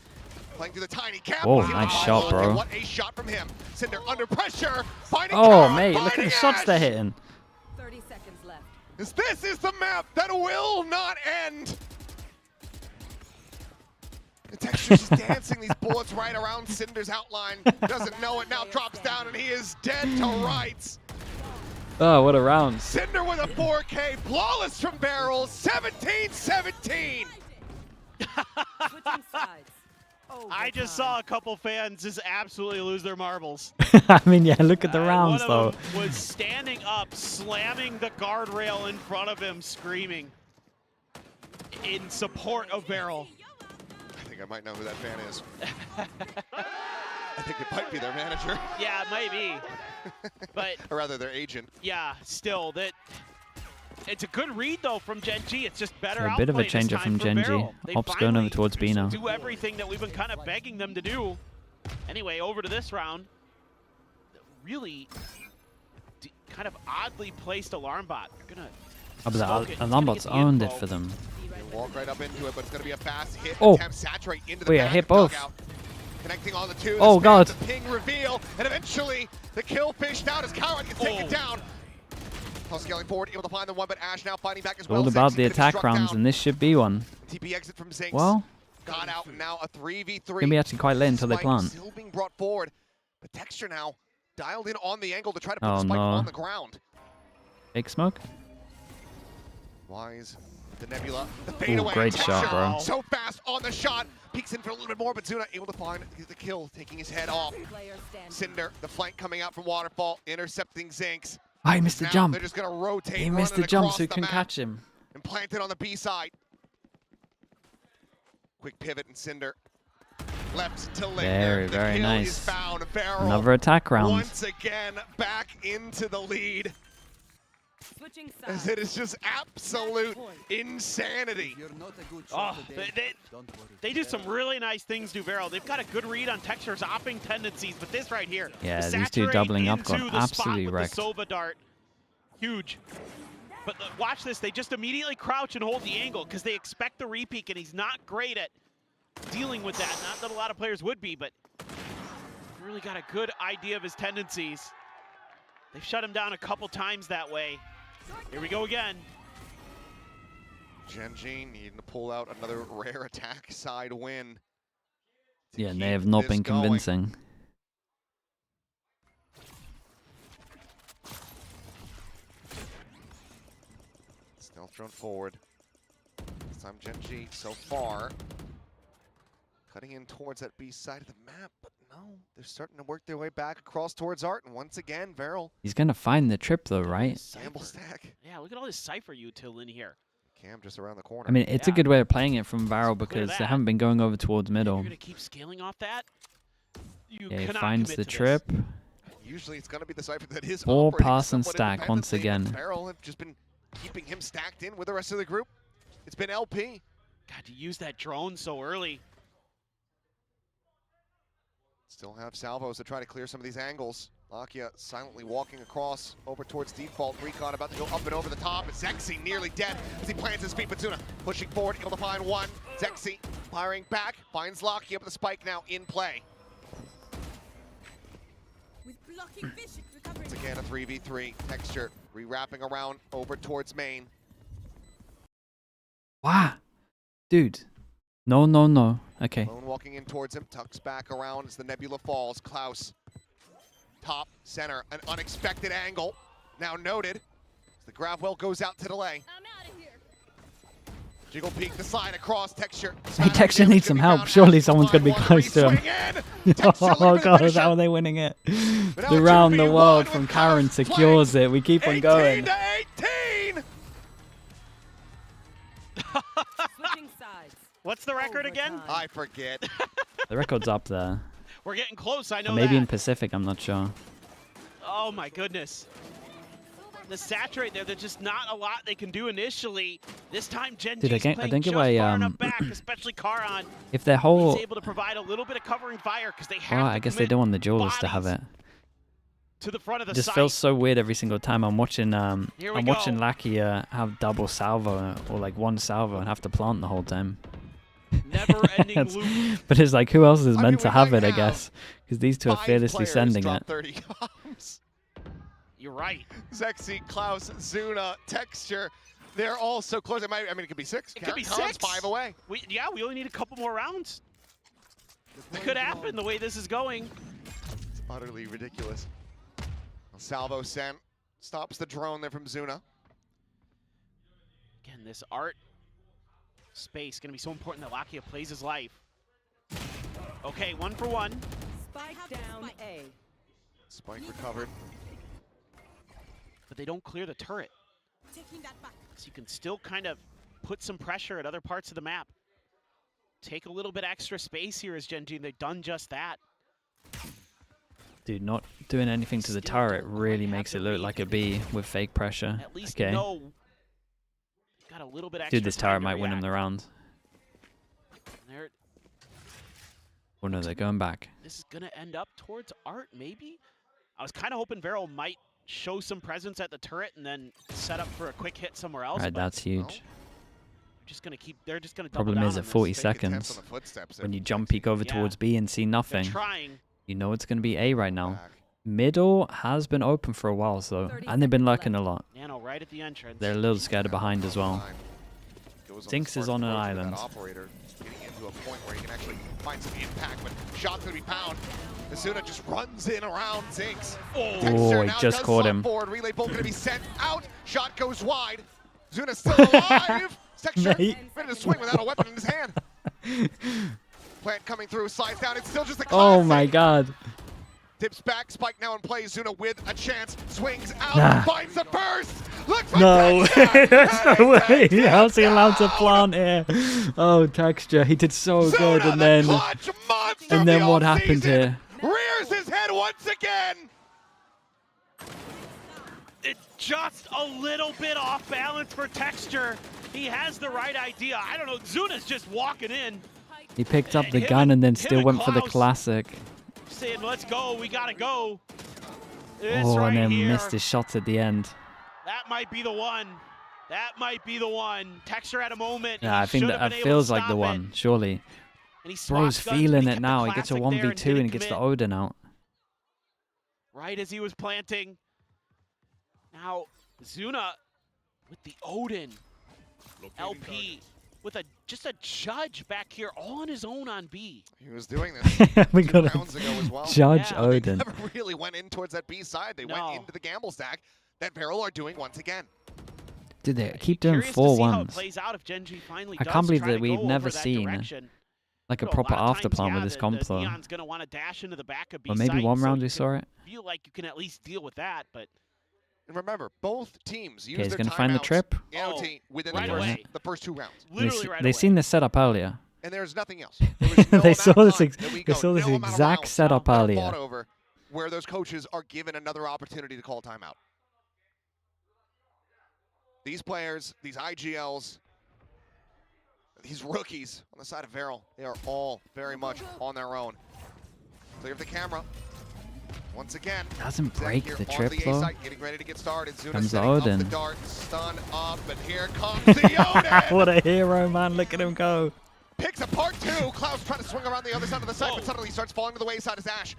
playing through the tiny cap. Oh, Wow. nice shot, Look at bro. What a shot from him. Cinder under pressure. Finding Oh, Karan, mate, look at the finding shots they're Ash. hitting. 30 seconds left. This is the map that will not end. The Texture's just dancing these bullets right around Cinder's outline. Doesn't know it now, drops down, and he is dead to rights. Oh, what a round. Cinder with a 4K, flawless from Verl, 17-17. Switching sides. I just saw a couple fans just absolutely lose their marbles. I mean, yeah, look at the rounds, One though. of them was standing up, slamming the guardrail in front of him, screaming in support of Verl. I think I might know who that fan is. I think it might be their manager. Yeah, it might be. But or rather, their agent. yeah, still, that it's a good read though from GenG. It's just better. A bit of a outplay this changer time from for GenG. Verl. They Ops going over finally towards B now. do everything that we've been kind of begging them to do. Anyway, over to this round. Really kind of oddly placed alarm bot. They're gonna smoke it. He's Alarm gonna bots get the owned it info. for them. They walk right up into it, but it's going to be a fast hit. Oh. Attempt saturate into the Wait, I back hit of both. dugout. Connecting on the two. Oh, This God. man's a ping reveal, and eventually the kill fished out as Karen can take it down. Plus scaling forward, able to find the one, but Ash now fighting back as well. All about Zinx the gonna be attack struck rounds, down. and this should be one. TP exit from Zinx. Well, Got out, and now a 3v3. gonna be actually quite late until they Spike plant. Still being brought forward, but Texture now dialed in on the angle to try to put Oh, the spike no. on the ground. Fake smoke? Wise, the Nebula, the fadeaway. great Texture shot, bro. So fast on the shot, peeks in for a little bit more, but Zuna able to find the kill, taking his head off. Player standing. Cinder, the flank coming out from Waterfall, intercepting Zinx. Oh, he missed the Now jump. They're just gonna rotate. He missed running the jump across so he the couldn't map catch him. and plant it on the B side. Quick pivot and Cinder. Left to Linger. Very, The very kill nice. Is found. Verl Another attack round. once again back into the lead. Switching As sides. it is just absolute insanity. You're not a good Oh, shot today. they Don't worry. They do some really nice things to Verl. They've got a good read on Texture's opping tendencies, but this right here, Yeah, the these two saturate doubling up got into the absolutely spot with wrecked. the Sova dart, huge. But watch this, they just immediately crouch and hold the angle because they expect the repeat, and he's not great at dealing with that. Not that a lot of players would be, but really got a good idea of his tendencies. They've shut him down a couple times that way. Here we go again. GenG needing to pull out another rare attack side win. to Yeah, and they keep have not this been going. convincing. Stealth drone forward. This time GenG so far cutting in towards that B side of the map, but no, they're starting to work their way back across towards Art, and once again, Verl, He's gonna find the trip though, right? gamble stack. Yeah, look at all this Cypher util in here. Cam just around the corner. I mean, it's a Yeah. good way of playing it from VARREL because that. they haven't been going over towards middle. You're gonna keep scaling off that? You Yeah, he cannot finds commit the to this. trip. Usually it's going to be the Cypher that is Four operating pass and somewhat stack once independently, again. but Verl have just been keeping him stacked in with the rest of the group. It's been LP. God, to use that drone so early. Still have salvos to try to clear some of these angles. Lakia silently walking across over towards default. Recon about to go up and over the top. It's Zexy nearly dead as he plants his feet. Batsuna pushing forward, able to find one. Zexy firing back, finds Lakia, but the spike now in play. With blocking vision, recovering. It's again a 3v3. Texture re-wrapping around over towards main. Wow. Dude. No, no, no. Okay. Lone walking in towards him, tucks back around as the Nebula falls. Klaus, top, center, an unexpected angle. Now noted, as the grab well goes out to delay. I'm out of here. Jiggle peek the slide across Texture. Hey, Texture needs some help. Surely someone's gonna be close to him. Oh god, is that how they're winning it? The round the world from Karen secures it. We keep on 18 going. to 18. Switching sides. What's the record again? Overtime. I forget. The record's up there. We're getting close, I know Or maybe in that. Pacific, I'm not sure. Oh my goodness. The saturate there, there's just not a lot they can do initially. This time GenG's Dude, I playing don't get just why, far enough back, especially Karan. If their whole... He's able to provide a little bit of covering fire because they have Well, to I guess they commit don't want the duelists to have bodies it. to the front of the It just site. feels so weird every single time I'm watching Here we I'm go. watching Lakia have double salvo or like one salvo and have to plant the whole time. Never-ending That's- loop. But it's like, who else is I meant mean, to we have might it, I have guess? Because these two are 5 fearlessly players sending drop it. 30 comms. You're right. Zexy, Klaus, Zuna, Texture. They're all so close. I mean, it could be 6. It could be Karen's 6. 5 away. We only need a couple more rounds. It could happen the way this is going. It's utterly ridiculous. Salvo sent. Stops the drone there from Zuna. Again, this art space going to be so important that Lakia plays his life. Okay, 1 for 1. Spike down A. Spike recovered. But they don't clear the turret. Taking that back. So you can still kind of put some pressure at other parts of the map. Take a little bit extra space here as GenG, and they've done just that. Dude, not doing anything to the Still turret don't really quite makes have it the look read. like a B with fake pressure. At least Okay. know got a little bit extra Dude, this time turret to might win him react. the round. There, Oh no, they're going back. this is going to end up towards Art, maybe? I was kind of hoping Verl might show some presence at the turret and then set up for a quick hit somewhere else. Alright, but that's huge. they're just going to Problem is at 40 seconds, when you jump peek over Yeah. towards B and see nothing, trying. you know it's going to be A right now. Middle has been open for a while, so, 30 and they've been seconds lurking a lot. Nano right at the entrance. They're a little scared of behind as well. Zinx is on an island. Operator getting into a point where he can actually find some impact, but shot's gonna be pound. Zuna just runs in around Zinx. Oh, he just caught him. Forward. Relay bolt gonna be sent out. Shot goes wide. Zuna's still alive. Texture Mate. ready to swing without a weapon in his hand. Plant coming through, slides down. It's still just a classic. Oh my god. Dips back, Spike now in play. Zuna with a chance, swings out, Nah. finds the burst. Look for No, Texture. there's no way. And it How's he takes allowed to down. plant here? Oh, Texture, he did so Zuna, good, the and then clutch monster of the what happened offseason, here? rears his head once again. It's just a little bit off balance for Texture. He has the right idea. I don't know. Zuna's just walking in, he picked up And the him gun and- and then him still and went for the Klaus. classic. saying, "Let's go. We gotta go." This Oh, right and then here. missed his shots at the end. That might be the one. That might be the one. Texture at a moment. Yeah, He I think should have that been able feels to like the stop it. one, surely. And he Bro's swapped guns, but feeling he it kept the now. He gets a classic there 1v2 and he didn't gets the commit. Odin out. Right as he was planting. Now, Zuna with the Odin. LP with just a judge back here all on his own on B. He was doing this We 2 got rounds ago as well. Judge Yeah. They Odin. never really went in towards that B side. They No. went into the gamble stack that Verl are doing once again. Dude, they keep doing Curious to 4 see how it ones. plays out if GenG finally I does can't believe try that to we've go never over that seen direction. like a You know, proper lot of after times, plan yeah, with this the comp though. Neon's gonna want to dash into the back of B Or maybe site, one so round you we saw can it. feel like you can at least deal with that, but And remember, both teams use Okay, he's their gonna find the timeouts trip. NOT within right the, away. the first 2 rounds. literally right They away. seen the setup earlier. And there's nothing else. There was no They amount saw of this time ex- that we they go, saw this no amount of exact rounds setup that are earlier. fought over where those coaches are given another opportunity to call a timeout. These players, these IGLs, these rookies on the side of Verl, they are all very much on their own. Clear of the camera. Once again, Doesn't Zek break here the on trip the A though. site, getting ready to get started. Zuna Comes the setting up Odin. the dart, stun up, and here comes the Odin! What a hero, man. Look at him go. Picks apart 2. Klaus trying to swing around the other side of the site, Whoa. but suddenly starts falling to the wayside as Ash.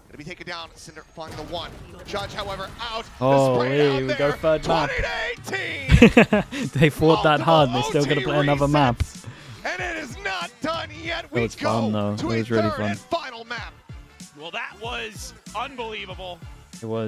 Gonna be taken down. Cinder finding the 1. Judge, however, out. Oh, the spray hey, out we there. go third map. 20-18. They fought that hard and they're Multiple still going to play OT another map. resets. And it is not done yet. We was go fun, though. to It a was really third fun. and final map. Well, that was unbelievable. It was.